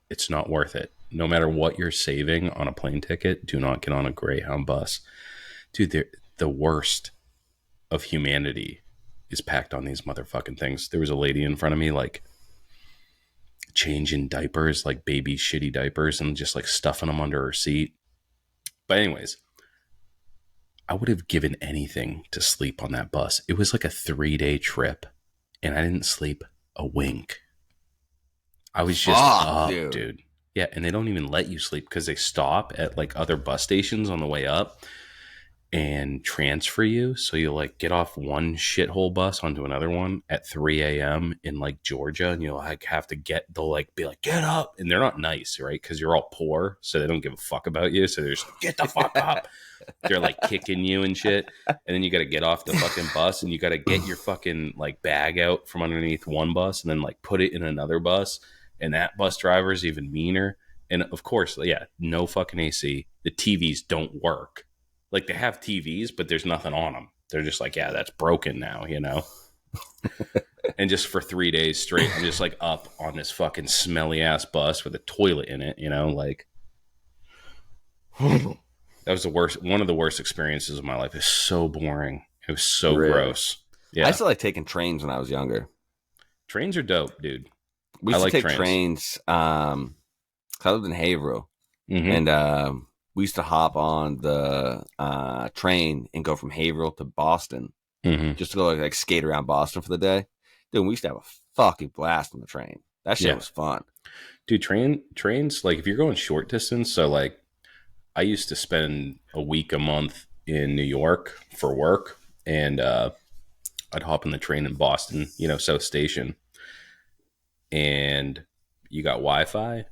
It's not worth it. No matter what you're saving on a plane ticket, do not get on a Greyhound bus. Dude, the worst of humanity is packed on these motherfucking things. There was a lady in front of me, like, changing diapers, like baby shitty diapers, and just like stuffing them under her seat. But anyways, I would have given anything to sleep on that bus. It was like a 3-day trip, and I didn't sleep a wink. I was just up, dude. Yeah, and they don't even let you sleep because they stop at like other bus stations on the way up and transfer you. So you like get off one shithole bus onto another one at 3 a.m. in like Georgia, and you'll like have to they'll like be like, get up. And they're not nice, right? Because you're all poor, so they don't give a fuck about you. So they're just get the fuck up. They're like kicking you and shit. And then you got to get off the fucking bus, and you got to get your fucking like bag out from underneath one bus and then like put it in another bus. And that bus driver is even meaner. And of course, yeah, no fucking AC. The TVs don't work. Like they have TVs, but there's nothing on them. They're just like, yeah, that's broken now, you know? And just for 3 days straight, I'm just like up on this fucking smelly ass bus with a toilet in it, you know? Like, that was the worst, one of the worst experiences of my life. It's so boring. It was so Really? gross. Yeah. I used to like taking trains when I was younger. Trains are dope, dude. We I used like to take trains. 'cause I lived in Haverhill, Mm-hmm. and we used to hop on the train and go from Haverhill to Boston Mm-hmm. just to go like skate around Boston for the day. Dude, we used to have a fucking blast on the train. That shit Yeah. was fun. Dude, trains, like if you're going short distance, so like I used to spend a week a month in New York for work, and I'd hop on the train in Boston, South Station, and you got Wi-Fi.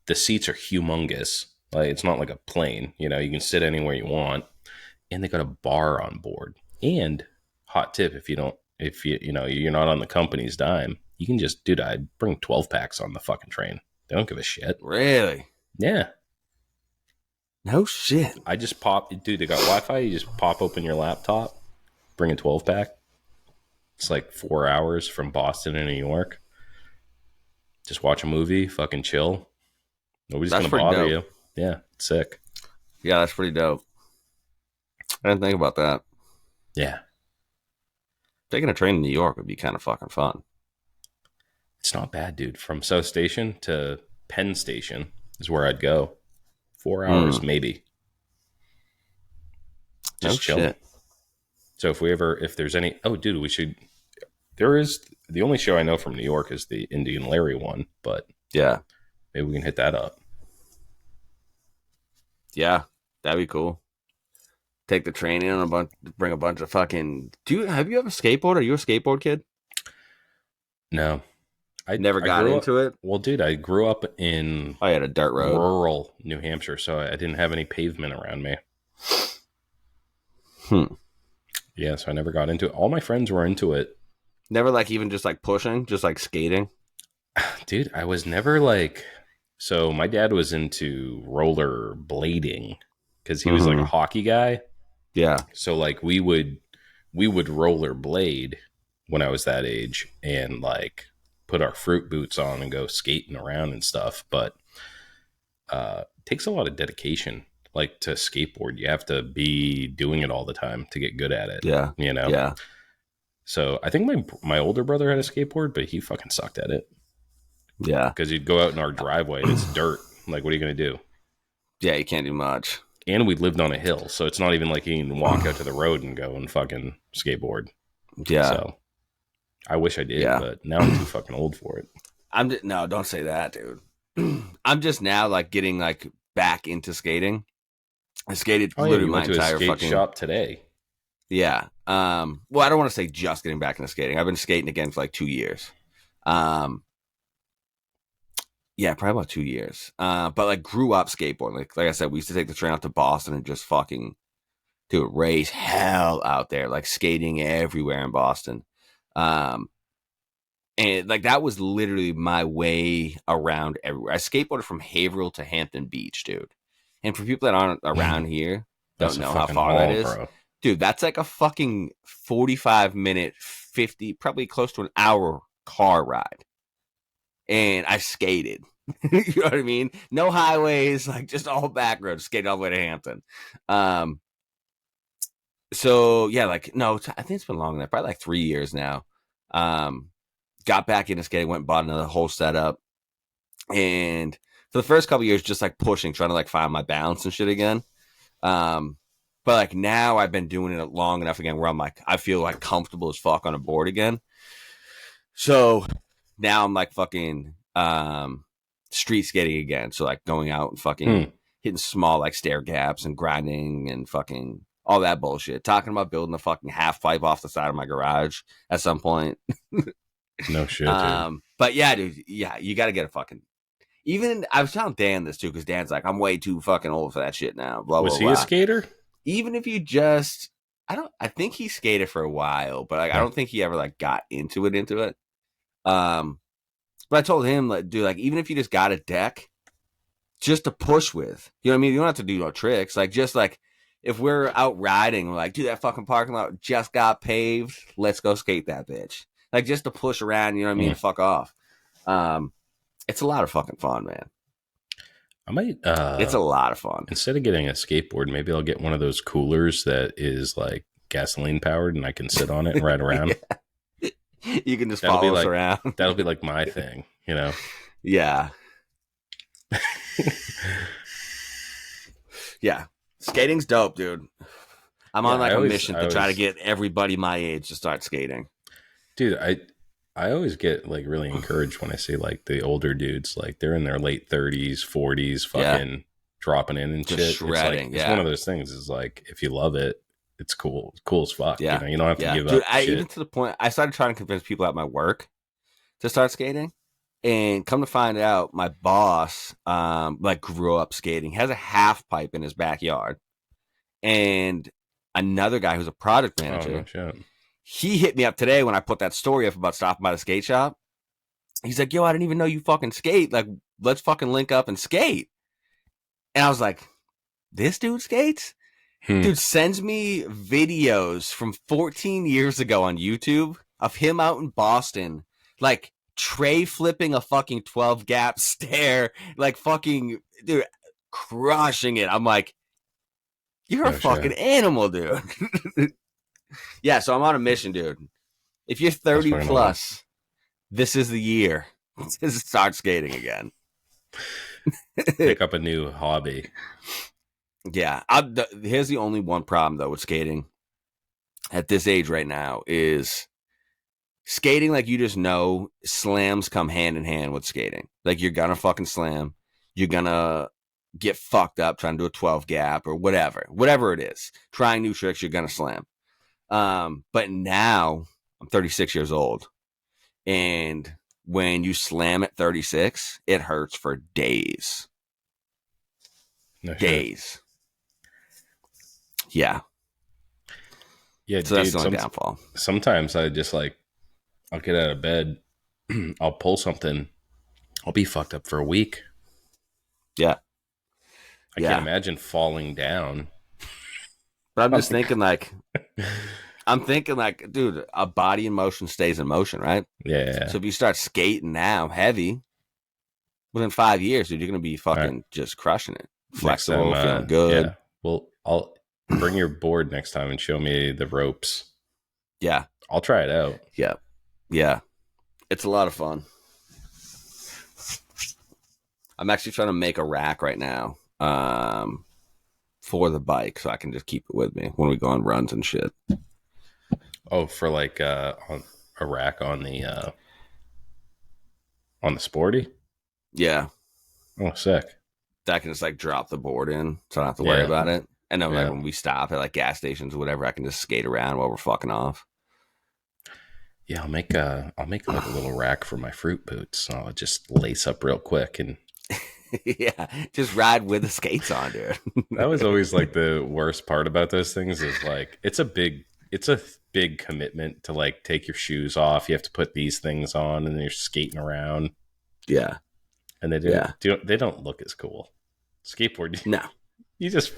The seats are humongous. Like it's not like a plane, you can sit anywhere you want, and they got a bar on board. And hot tip, if you're not on the company's dime, you can just, dude, I bring 12 packs on the fucking train. They don't give a shit. Really? Yeah. No shit. I just dude, they got Wi-Fi. You just pop open your laptop, bring a 12 pack. It's like 4 hours from Boston to New York. Just watch a movie, fucking chill. Nobody's That's going to pretty bother dope. you. Yeah, it's sick. Yeah, that's pretty dope. I didn't think about that. Yeah. Taking a train in New York would be kind of fucking fun. It's not bad, dude. From South Station to Penn Station is where I'd go. 4 hours, maybe. Just chill. Shit. So if there's any, dude, there is, the only show I know from New York is the Indian Larry one, but Yeah. maybe we can hit that up. Yeah, that'd be cool. Take the train in bring a bunch of fucking. Have you ever skateboarded? Are you a skateboard kid? No. I Never got into it. Well, dude, I grew up in I had a dirt road. rural New Hampshire, so I didn't have any pavement around me. Yeah, so I never got into it. All my friends were into it. Never like even just like pushing, just like skating. Dude, I was never like. So my dad was into roller blading because he was like a hockey guy. Yeah. So like we would roller blade when I was that age and like put our fruit boots on and go skating around and stuff. But it takes a lot of dedication. Like to skateboard, you have to be doing it all the time to get good at it. Yeah. Yeah. So I think my older brother had a skateboard, but he fucking sucked at it. Yeah. Because he'd go out in our driveway and it's dirt. Like, what are you going to do? Yeah, you can't do much. And we lived on a hill, so it's not even like you can walk out to the road and go and fucking skateboard. Yeah. So I wish I did, Yeah. but now I'm too fucking old for it. No, don't say that, dude. I'm just now like getting like back into skating. I skated literally my entire skate shop today. Yeah. Well, I don't want to say just getting back into skating. I've been skating again for like 2 years. Yeah, probably about 2 years. But like grew up skateboarding. Like I said, we used to take the train out to Boston and just fucking raise hell out there, like skating everywhere in Boston. And like that was literally my way around everywhere. I skateboarded from Haverhill to Hampton Beach, dude. And for people that aren't around here, don't know how far that is. Bro. Dude, that's like a fucking 45-minute, 50, probably close to an hour car ride. And I skated. You know what I mean? No highways, like just all back roads, skated all the way to Hampton. So yeah, like no, I think it's been long enough, probably like 3 years now. Got back into skating, went and bought another whole setup. And for the first couple of years, just like pushing, trying to like find my balance and shit again. But like now I've been doing it long enough again where I'm like, I feel like comfortable as fuck on a board again. So now I'm like fucking street skating again. So like going out and fucking hitting small like stair gaps and grinding and fucking all that bullshit. Talking about building a fucking half pipe off the side of my garage at some point. No shit, dude. But yeah, dude, yeah, you got to get a fucking. Even I was telling Dan this too, because Dan's like, I'm way too fucking old for that shit now. Blah, was blah, he blah. a skater? Even if you just, I think he skated for a while, but like, I don't think he ever like got into it. But I told him, like, dude, like, even if you just got a deck, just to push with, you know what I mean? You don't have to do no tricks. Like, just like, if we're out riding, we're like, dude, that fucking parking lot just got paved. Let's go skate that bitch. Like, just to push around, you know what I mean? Fuck off. It's a lot of fucking fun, man. I might. It's a lot of fun. Instead of getting a skateboard, maybe I'll get one of those coolers that is like gasoline powered, and I can sit on it and ride around. You can just That'll be follow us like- around. That'll be like my thing, you know. Yeah. Yeah. Skating's dope, dude. I'm on Yeah, like I a always- mission I to try to always- get everybody my age to start skating. Dude, I always get like really encouraged when I see like the older dudes, like they're in their late 30s, 40s, fucking dropping in and Just shit. shredding, It's one of those things. Is like if you love it, it's cool. It's cool as fuck. Yeah. You know, you don't have to give Dude, up shit. even to the point I started trying to convince people at my work to start skating. And come to find out, my boss like grew up skating, has a half pipe in his backyard. And another guy who's a product Oh, manager, no shit. he hit me up today when I put that story up about stopping by the skate shop. He's like, yo, I didn't even know you fucking skate. Like, let's fucking link up and skate. And I was like, this dude skates? Dude sends me videos from 14 years ago on YouTube of him out in Boston, like tray flipping a fucking 12 gap stair, like fucking, dude, crushing it. I'm like, you're a No fucking shit. animal, dude. Yeah, so I'm on a mission, dude. If you're 30 fucking plus, this is the year to start skating again. Pick up a new hobby. Yeah, here's the only one problem though with skating at this age right now is skating. Like you just know, slams come hand in hand with skating. Like you're gonna fucking slam, you're gonna get fucked up trying to do a 12 gap or whatever it is. Trying new tricks, you're gonna slam. But now I'm 36 years old, and when you slam at 36, it hurts for days. No shit. Days. Yeah. Yeah, So dude, that's the only downfall. sometimes I just like, I'll get out of bed, I'll pull something, I'll be fucked up for a week. Yeah. I can't imagine falling down. But I'm just thinking like, dude, a body in motion stays in motion, right? Yeah. So if you start skating now heavy, within 5 years, dude, you're going to be fucking just crushing it. Flexible, Next time, feeling good. Yeah. Well, I'll bring your board next time and show me the ropes. Yeah. I'll try it out. Yeah. Yeah. It's a lot of fun. I'm actually trying to make a rack right now for the bike so I can just keep it with me when we go on runs and shit. Oh, for like on a rack on the sporty? Yeah. Oh, sick. That I can just like drop the board in so I don't have to worry Yeah. about it. And then like Yeah. when we stop at like gas stations or whatever, I can just skate around while we're fucking off. Yeah, I'll make like a little rack for my fruit boots. I'll just lace up real quick, and Yeah. Just ride with the skates on, dude. that was always like the worst part about those things is like it's a big commitment to like take your shoes off. You have to put these things on, and then you're skating around. Yeah. And they they don't look as cool. Skateboard, No. you just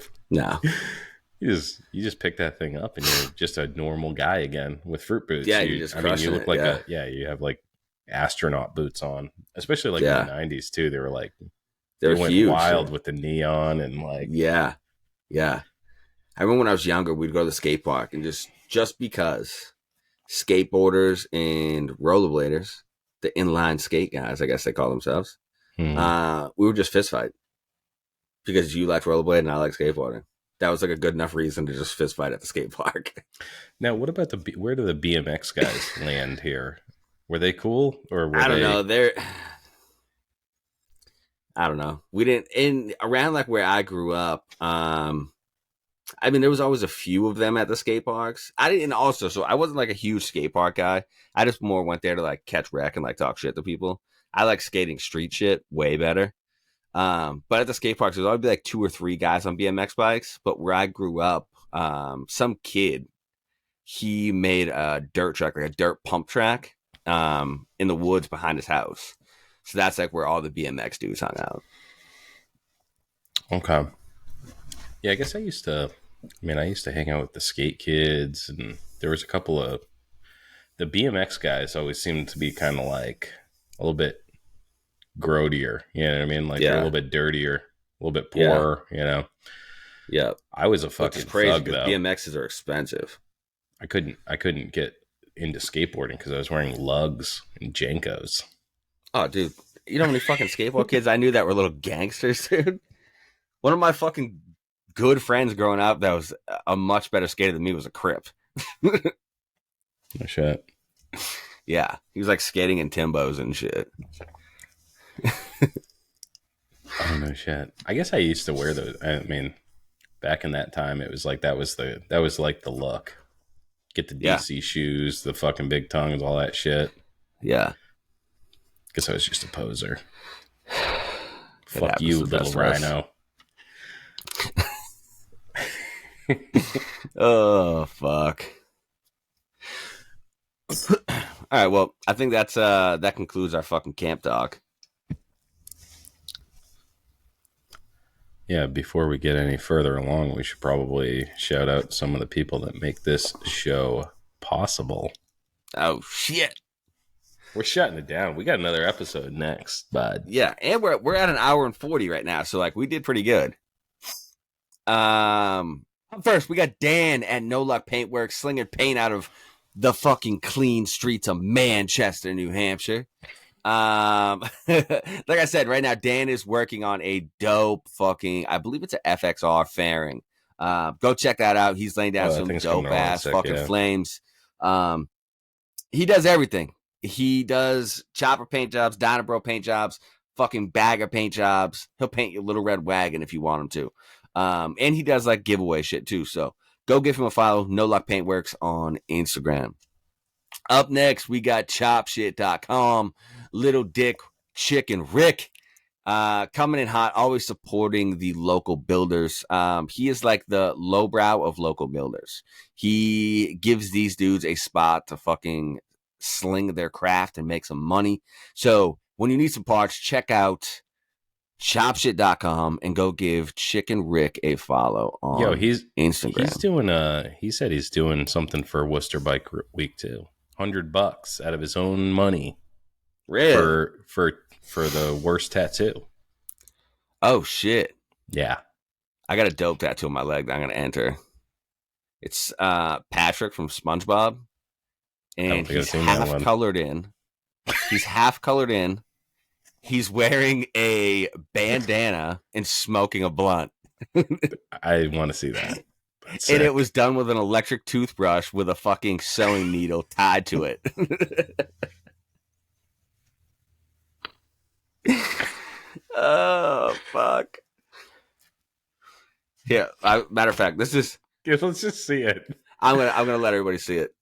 pick that thing up and you're just a normal guy again with fruit boots. Yeah, you just crushing look it, like yeah. you have like astronaut boots on, especially like Yeah. in the 90s too. They were like They're they went huge. wild with the neon and like Yeah. Yeah. I remember when I was younger, we'd go to the skate park and just because skateboarders and rollerbladers, the inline skate guys, I guess they call themselves, we would just fist fight because you like rollerblade and I like skateboarding. That was like a good enough reason to just fist fight at the skate park. Now, what about where do the BMX guys land here? Were they cool or were I don't they? know. I don't know. We didn't around like where I grew up. I mean, there was always a few of them at the skate parks. So I wasn't like a huge skate park guy. I just more went there to like catch wreck and like talk shit to people. I like skating street shit way better. But at the skate parks, there's always be like 2 or 3 guys on BMX bikes. But where I grew up, some kid, he made a dirt track, like a dirt pump track, in the woods behind his house. So that's like where all the BMX dudes hung out. Okay. Yeah, I guess I used to hang out with the skate kids, and there was a couple of the BMX guys always seemed to be kind of like a little bit grodier, you know what I mean? Like they're a little bit dirtier, a little bit poorer, you know? Yeah. I was a Which fucking is crazy thug, because though. BMXs are expensive. I couldn't get into skateboarding because I was wearing lugs and Jankos. Oh, dude. You know how many fucking skateboard kids I knew that were little gangsters, dude? One of my fucking good friends growing up that was a much better skater than me was a Crip. No shit. Yeah. He was like skating in Timbos and shit. Oh no shit. I guess I used to wear those. I mean, back in that time, it was like that was like the look. Get the DC shoes, the fucking big tongues, all that shit. Yeah. Guess I was just a poser. It Fuck you, little rhino. Oh fuck. All right, well, I think that concludes our fucking camp talk. Yeah, before we get any further along, we should probably shout out some of the people that make this show possible. Oh shit. We're shutting it down. We got another episode next, bud. Yeah, and we're at an hour and 40 right now, so like we did pretty good. Up first, we got Dan at No Luck Paintworks slinging paint out of the fucking clean streets of Manchester, New Hampshire. Like I said, right now Dan is working on a dope fucking, I believe it's an FXR fairing. Go check that out. He's laying down some dope ass fucking flames. He does everything. He does chopper paint jobs, Dynabro paint jobs, fucking bagger paint jobs. He'll paint your little red wagon if you want him to. And he does like giveaway shit too. So go give him a follow. No Luck Paintworks on Instagram. Up next, we got chopshit.com. Little Dick Chicken Rick coming in hot, always supporting the local builders. He is like the lowbrow of local builders. He gives these dudes a spot to fucking sling their craft and make some money. So when you need some parts, check out chopshit.com and go give Chicken Rick a follow on Instagram. He's doing he said he's doing something for Worcester Bike Week too. $100 out of his own money. Really? For the worst tattoo. Oh shit. Yeah. I got a dope tattoo on my leg that I'm gonna enter. It's Patrick from SpongeBob. And he's half colored in. He's half colored in. He's wearing a bandana and smoking a blunt. I want to see that. And it was done with an electric toothbrush with a fucking sewing needle tied to it. Oh, fuck. Yeah, matter of fact, this is... Yeah, let's just see it. I'm gonna let everybody see it.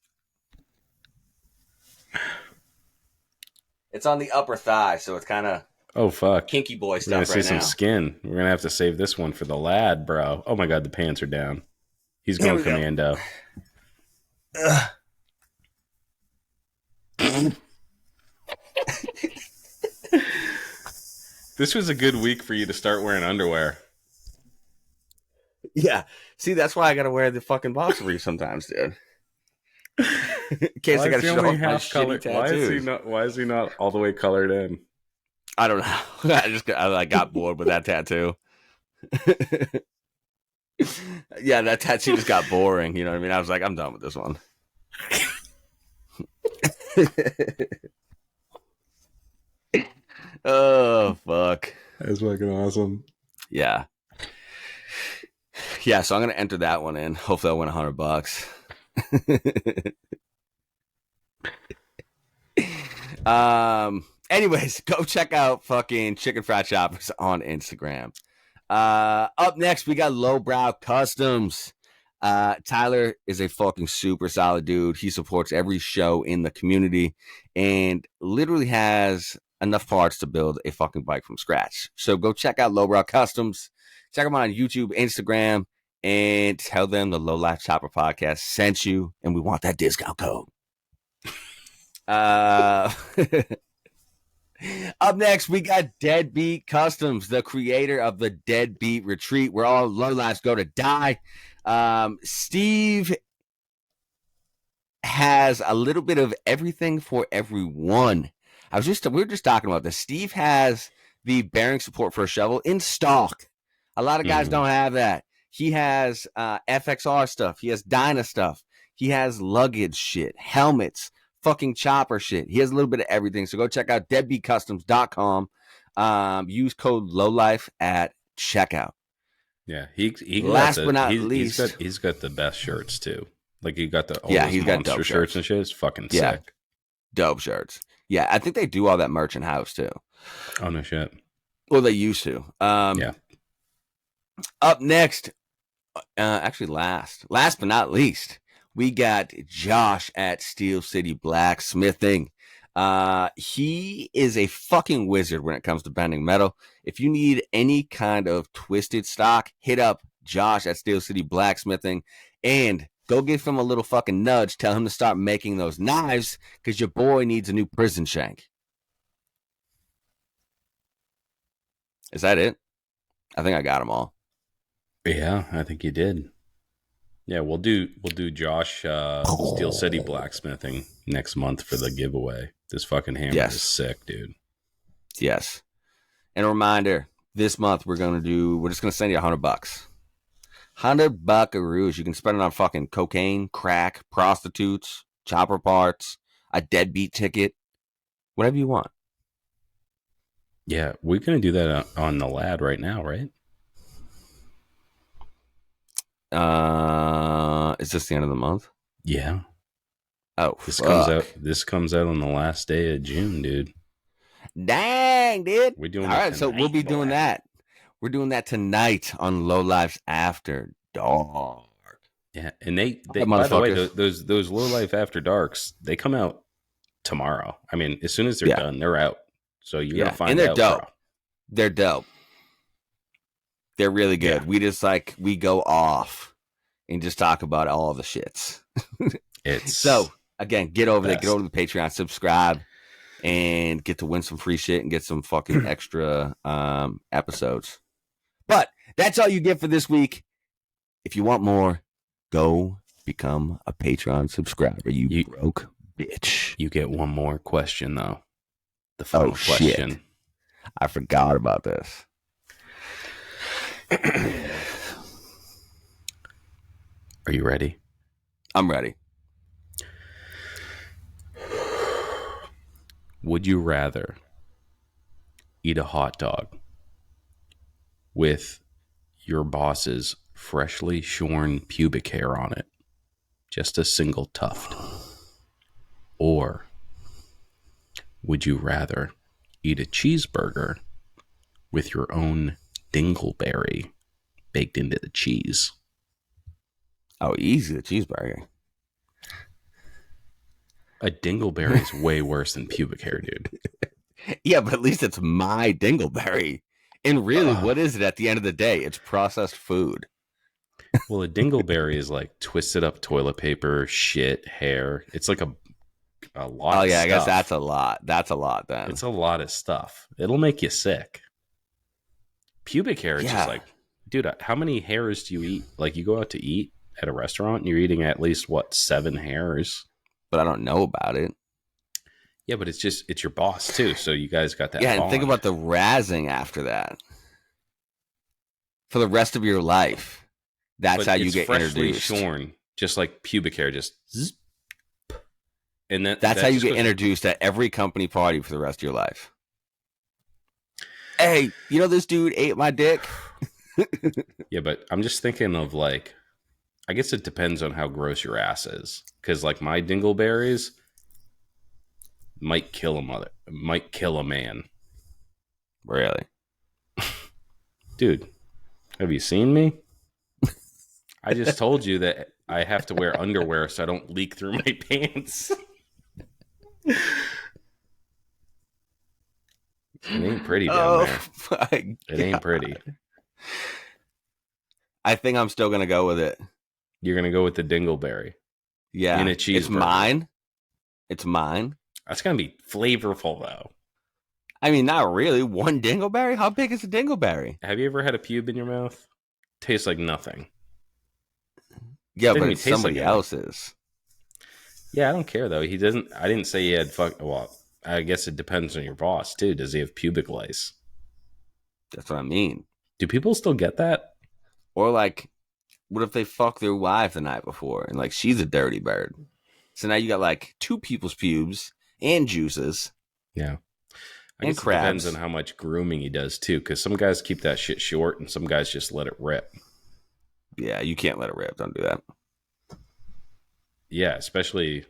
It's on the upper thigh, so it's kind of kinky boy stuff right now. We're gonna see some skin. We're gonna have to save this one for the lad, bro. Oh my god, the pants are down. He's going commando. This was a good week for you to start wearing underwear. Yeah. See, that's why I gotta wear the fucking boxer brief sometimes, dude. In case I gotta show off my shitty tattoos. Why is he not all the way colored in? I don't know. I got bored with that tattoo. Yeah, that tattoo just got boring. You know what I mean? I was like, I'm done with this one. Oh, fuck. That's fucking awesome. Yeah. Yeah, so I'm going to enter that one in. Hopefully I'll win $100. Anyways, go check out fucking Chicken Fried Choppers on Instagram. Up next, we got Lowbrow Customs. Tyler is a fucking super solid dude. He supports every show in the community and literally has enough parts to build a fucking bike from scratch. So go check out Lowbrow Customs. Check them out on YouTube, Instagram, and tell them the Low Life Chopper Podcast sent you, and we want that discount code. Up next, we got Deadbeat Customs, the creator of the Deadbeat Retreat, where all low lives go to die. Steve has a little bit of everything for everyone. We were just talking about this. Steve has the bearing support for a shovel in stock. A lot of guys don't have that. He has FXR stuff. He has Dyna stuff. He has luggage shit, helmets, fucking chopper shit. He has a little bit of everything. So go check out deadbeatcustoms.com. Use code LOWLIFE at checkout. Yeah, he Last but not least, he's got the best shirts too. Like he got all Yeah, those he's got monster dope shirts shirts. and shit. It's fucking Yeah. sick. Dope shirts. Yeah, I think they do all that merch in house too. Oh no shit. Well, they used to. Yeah. Up next, actually last but not least, we got Josh at Steel City Blacksmithing. He is a fucking wizard when it comes to bending metal. If you need any kind of twisted stock, hit up Josh at Steel City Blacksmithing and go give him a little fucking nudge. Tell him to start making those knives because your boy needs a new prison shank. Is that it? I think I got them all. Yeah, I think you did. Yeah, we'll do Josh Steel City Blacksmithing next month for the giveaway. This fucking hammer is sick, dude. Yes. And a reminder, this month we're just gonna send you $100. $100 you can spend it on fucking cocaine, crack, prostitutes, chopper parts, a deadbeat ticket, whatever you want. Yeah, we're gonna do that on the lad right now, right? Is this the end of the month? Yeah. Oh, This comes out on the last day of June, dude. Dang, dude. We're doing all right. So we'll be doing that. We're doing that tonight on Low Life's After Dark. Yeah, and they by the way, those Low Life After Darks, they come out tomorrow. I mean, as soon as they're done, they're out. So you're gonna find and they're out. Dope. Bro. They're dope. They're really good. Yeah. We go off and just talk about all the shits. So again, get over there, get over to the Patreon, subscribe, and get to win some free shit and get some fucking extra episodes. But that's all you get for this week. If you want more, go become a Patreon subscriber. You broke bitch. You get one more question though. The final question. Shit. I forgot about this. Are you ready? I'm ready. Would you rather eat a hot dog with your boss's freshly shorn pubic hair on it, just a single tuft? Or would you rather eat a cheeseburger with your own dingleberry baked into the cheese? Oh, easy, the cheeseburger. A dingleberry is way worse than pubic hair, dude. Yeah, but at least it's my dingleberry. And really, what is it at the end of the day? It's processed food. Well, a dingleberry is like twisted up toilet paper, shit, hair. It's like a lot of stuff. I guess that's a lot. That's a lot then. It's a lot of stuff. It'll make you sick. Pubic hair is just like, dude, how many hairs do you eat? Like you go out to eat at a restaurant and you're eating at least, 7 hairs? But I don't know about it. Yeah, but it's your boss too. So you guys got that. Yeah, and bond. think about the razzing after that. For the rest of your life. That's how you get introduced. Shorn, just like pubic hair, just zzz, and that's how you get introduced at every company party for the rest of your life. Hey, you know this dude ate my dick? Yeah, but I'm just thinking of like, I guess it depends on how gross your ass is. Because like my dingleberries might kill a man. Really? Dude, have you seen me? I just told you that I have to wear underwear so I don't leak through my pants. It ain't pretty down there. It ain't pretty. I think I'm still going to go with it. You're going to go with the dingleberry. Yeah. In a cheeseburger. It's mine. It's mine. That's going to be flavorful, though. I mean, not really. One dingleberry? How big is a dingleberry? Have you ever had a pube in your mouth? Tastes like nothing. Yeah, but it's somebody else's. Yeah, I don't care, though. He doesn't... I didn't say he had well, I guess it depends on your boss, too. Does he have pubic lice? That's what I mean. Do people still get that? Or like, what if they fuck their wife the night before and like she's a dirty bird? So now you got like 2 people's pubes and juices. Yeah. I And guess crabs. it depends on how much grooming he does too, because some guys keep that shit short and some guys just let it rip. Yeah, you can't let it rip. Don't do that. Yeah, especially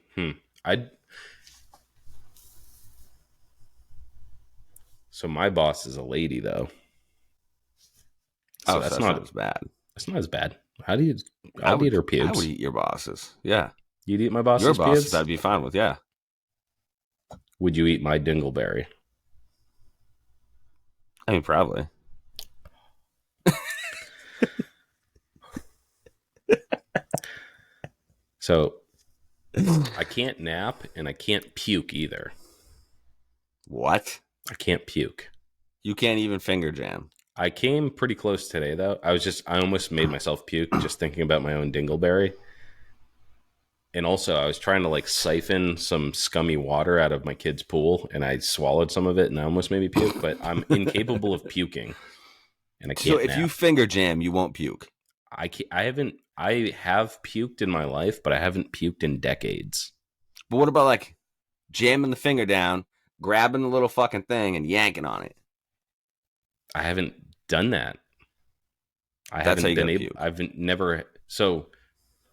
So my boss is a lady though. So that's not as bad. That's not as bad. How do you? I I'd would eat her pubes. I would eat your bosses. Yeah, You'd eat my boss's your bosses. pubes? I'd be fine with. Yeah. Would you eat my dingleberry? I mean, probably. So I can't nap and I can't puke either. What? I can't puke. You can't even finger jam. I came pretty close today though. I almost made myself puke just thinking about my own dingleberry. And also I was trying to like siphon some scummy water out of my kid's pool and I swallowed some of it and I almost made me puke, but I'm incapable of puking. And I can't So if nap. you finger jam, you won't puke. I have puked in my life, but I haven't puked in decades. But what about like jamming the finger down, grabbing the little fucking thing and yanking on it? I haven't done that. That's how you gotta puke. I've never. So,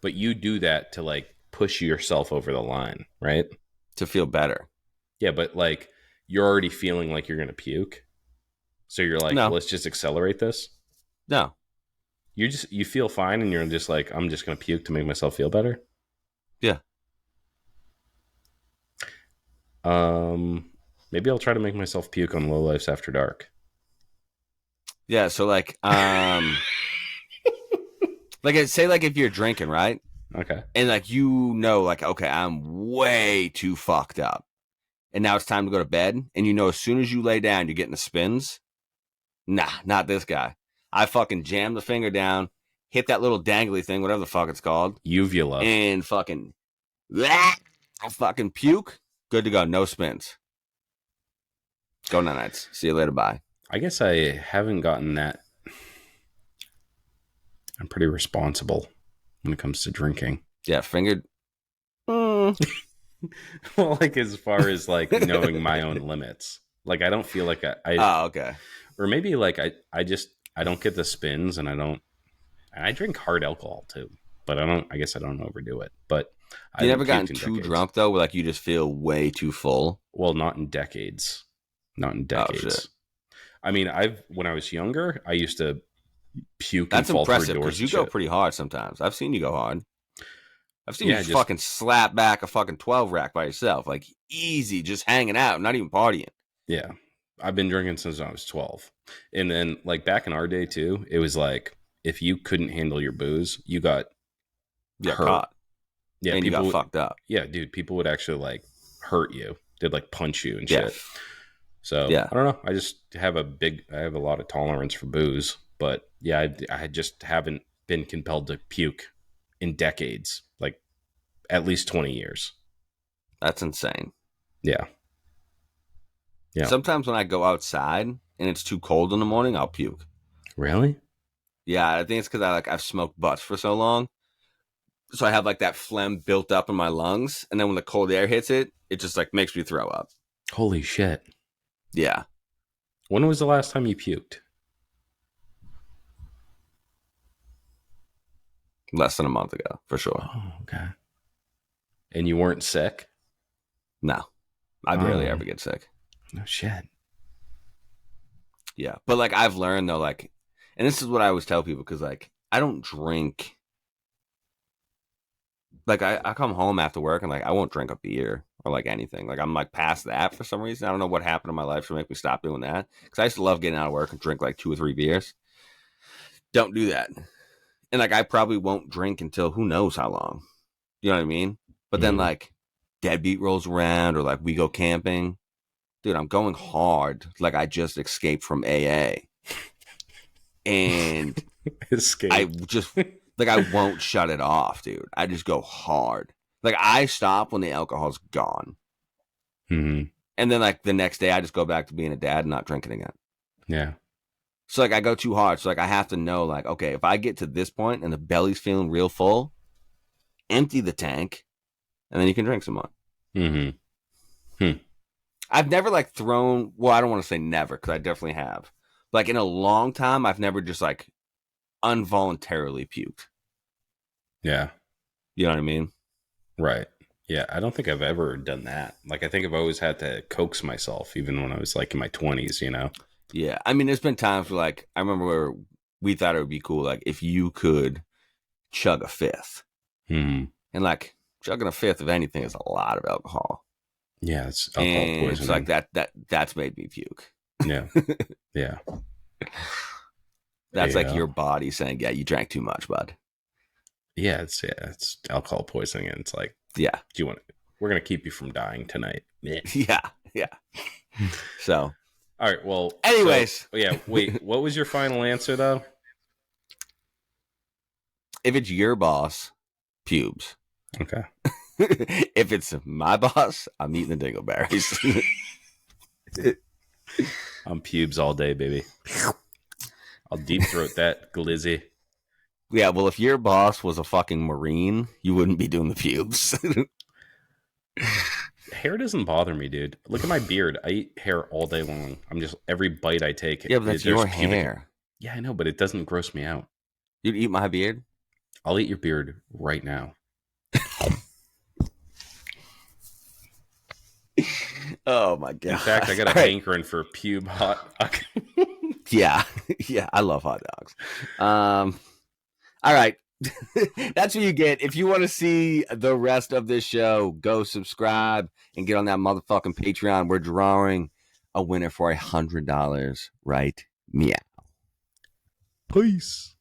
but you do that to like push yourself over the line, right? To feel better. Yeah, but like you're already feeling like you're going to puke. So you're like, No. let's just accelerate this. No. You feel fine and you're just like, I'm just going to puke to make myself feel better. Yeah. Maybe I'll try to make myself puke on Low Lifes After Dark. Yeah, so like like say like if you're drinking, right? Okay. And like like okay, I'm way too fucked up. And now it's time to go to bed, and as soon as you lay down, you're getting the spins. Nah, not this guy. I fucking jam the finger down, hit that little dangly thing, whatever the fuck it's called. Uvula. And fucking I'll fucking puke. Good to go. No spins. Go nights. See you later. Bye. I guess I haven't gotten that. I'm pretty responsible when it comes to drinking. Yeah, fingered. Well, like as far as like knowing my own limits. Like I don't feel like I Oh, okay. Or maybe like I don't get the spins and I drink hard alcohol too. But I guess I don't overdo it. But You never gotten too drunk though, where like you just feel way too full? Well, not in decades. Not in decades. Oh, shit. I mean, when I was younger, I used to puke. That's and fall impressive through doors because you and go shit. pretty hard sometimes. I've seen you go hard. I've seen Yeah, you just fucking slap back a fucking 12 rack by yourself, like easy, just hanging out, not even partying. Yeah. I've been drinking since I was 12. And then like back in our day too, it was like if you couldn't handle your booze, you got hurt. Caught. Yeah, and you got fucked up. Yeah, dude, people would actually like hurt you. They'd like punch you and shit. So Yeah. I don't know. I have a lot of tolerance for booze, but yeah, I just haven't been compelled to puke in decades, like at least 20 years. That's insane. Yeah. Yeah. Sometimes when I go outside and it's too cold in the morning, I'll puke. Really? Yeah, I think it's because I've smoked butts for so long. So I have like that phlegm built up in my lungs, and then when the cold air hits it, it just like makes me throw up. Holy shit. Yeah. When was the last time you puked? Less than a month ago, for sure. Oh, okay. And you weren't sick? No. I barely ever get sick. No shit. Yeah. But like I've learned though, like, and this is what I always tell people, because like I don't drink. Like I come home after work and like I won't drink a beer or like anything. Like I'm like past that for some reason. I don't know what happened in my life to make me stop doing that. Because I used to love getting out of work and drink like 2 or 3 beers. Don't do that. And like I probably won't drink until who knows how long. You know what I mean? But then like deadbeat rolls around or like we go camping. Dude, I'm going hard. Like I just escaped from AA. And Escape. I just like I won't shut it off, dude. I just go hard. Like I stop when the alcohol's gone. Mm-hmm. And then like the next day I just go back to being a dad and not drinking again. Yeah. So like I go too hard. So like I have to know like, okay, if I get to this point and the belly's feeling real full, empty the tank, and then you can drink some more. Mm-hmm. I've never like thrown. Well, I don't want to say never because I definitely have. Like in a long time, I've never just like involuntarily puked. Yeah. You know what I mean? Right. Yeah. I don't think I've ever done that. Like, I think I've always had to coax myself, even when I was like in my 20s, you know? Yeah. I mean, there's been times where like, I remember where we thought it would be cool, like if you could chug a fifth. Mm-hmm. And like chugging a fifth of anything is a lot of alcohol. Yeah. It's alcohol poisoning. It's like that's made me puke. Yeah. Yeah. That's like your body saying, yeah, you drank too much, bud. Yeah. It's alcohol poisoning. And it's like, yeah. Do you want to, we're going to keep you from dying tonight. Yeah. Yeah. So. All right. Well, anyways. Wait, what was your final answer though? If it's your boss, pubes. Okay. If it's my boss, I'm eating the dingleberries. I'm pubes all day, baby. I'll deep throat that glizzy. Yeah, well, if your boss was a fucking Marine, you wouldn't be doing the pubes. Hair doesn't bother me, dude. Look at my beard. I eat hair all day long. I'm just, every bite I take. Yeah, but that's your hair. Yeah, I know, but it doesn't gross me out. You'd eat my beard? I'll eat your beard right now. Oh my god! In fact, I got a hankering for pube hot. yeah, I love hot dogs. All right, that's what you get. If you want to see the rest of this show, go subscribe and get on that motherfucking Patreon. We're drawing a winner for $100 right meow. Peace.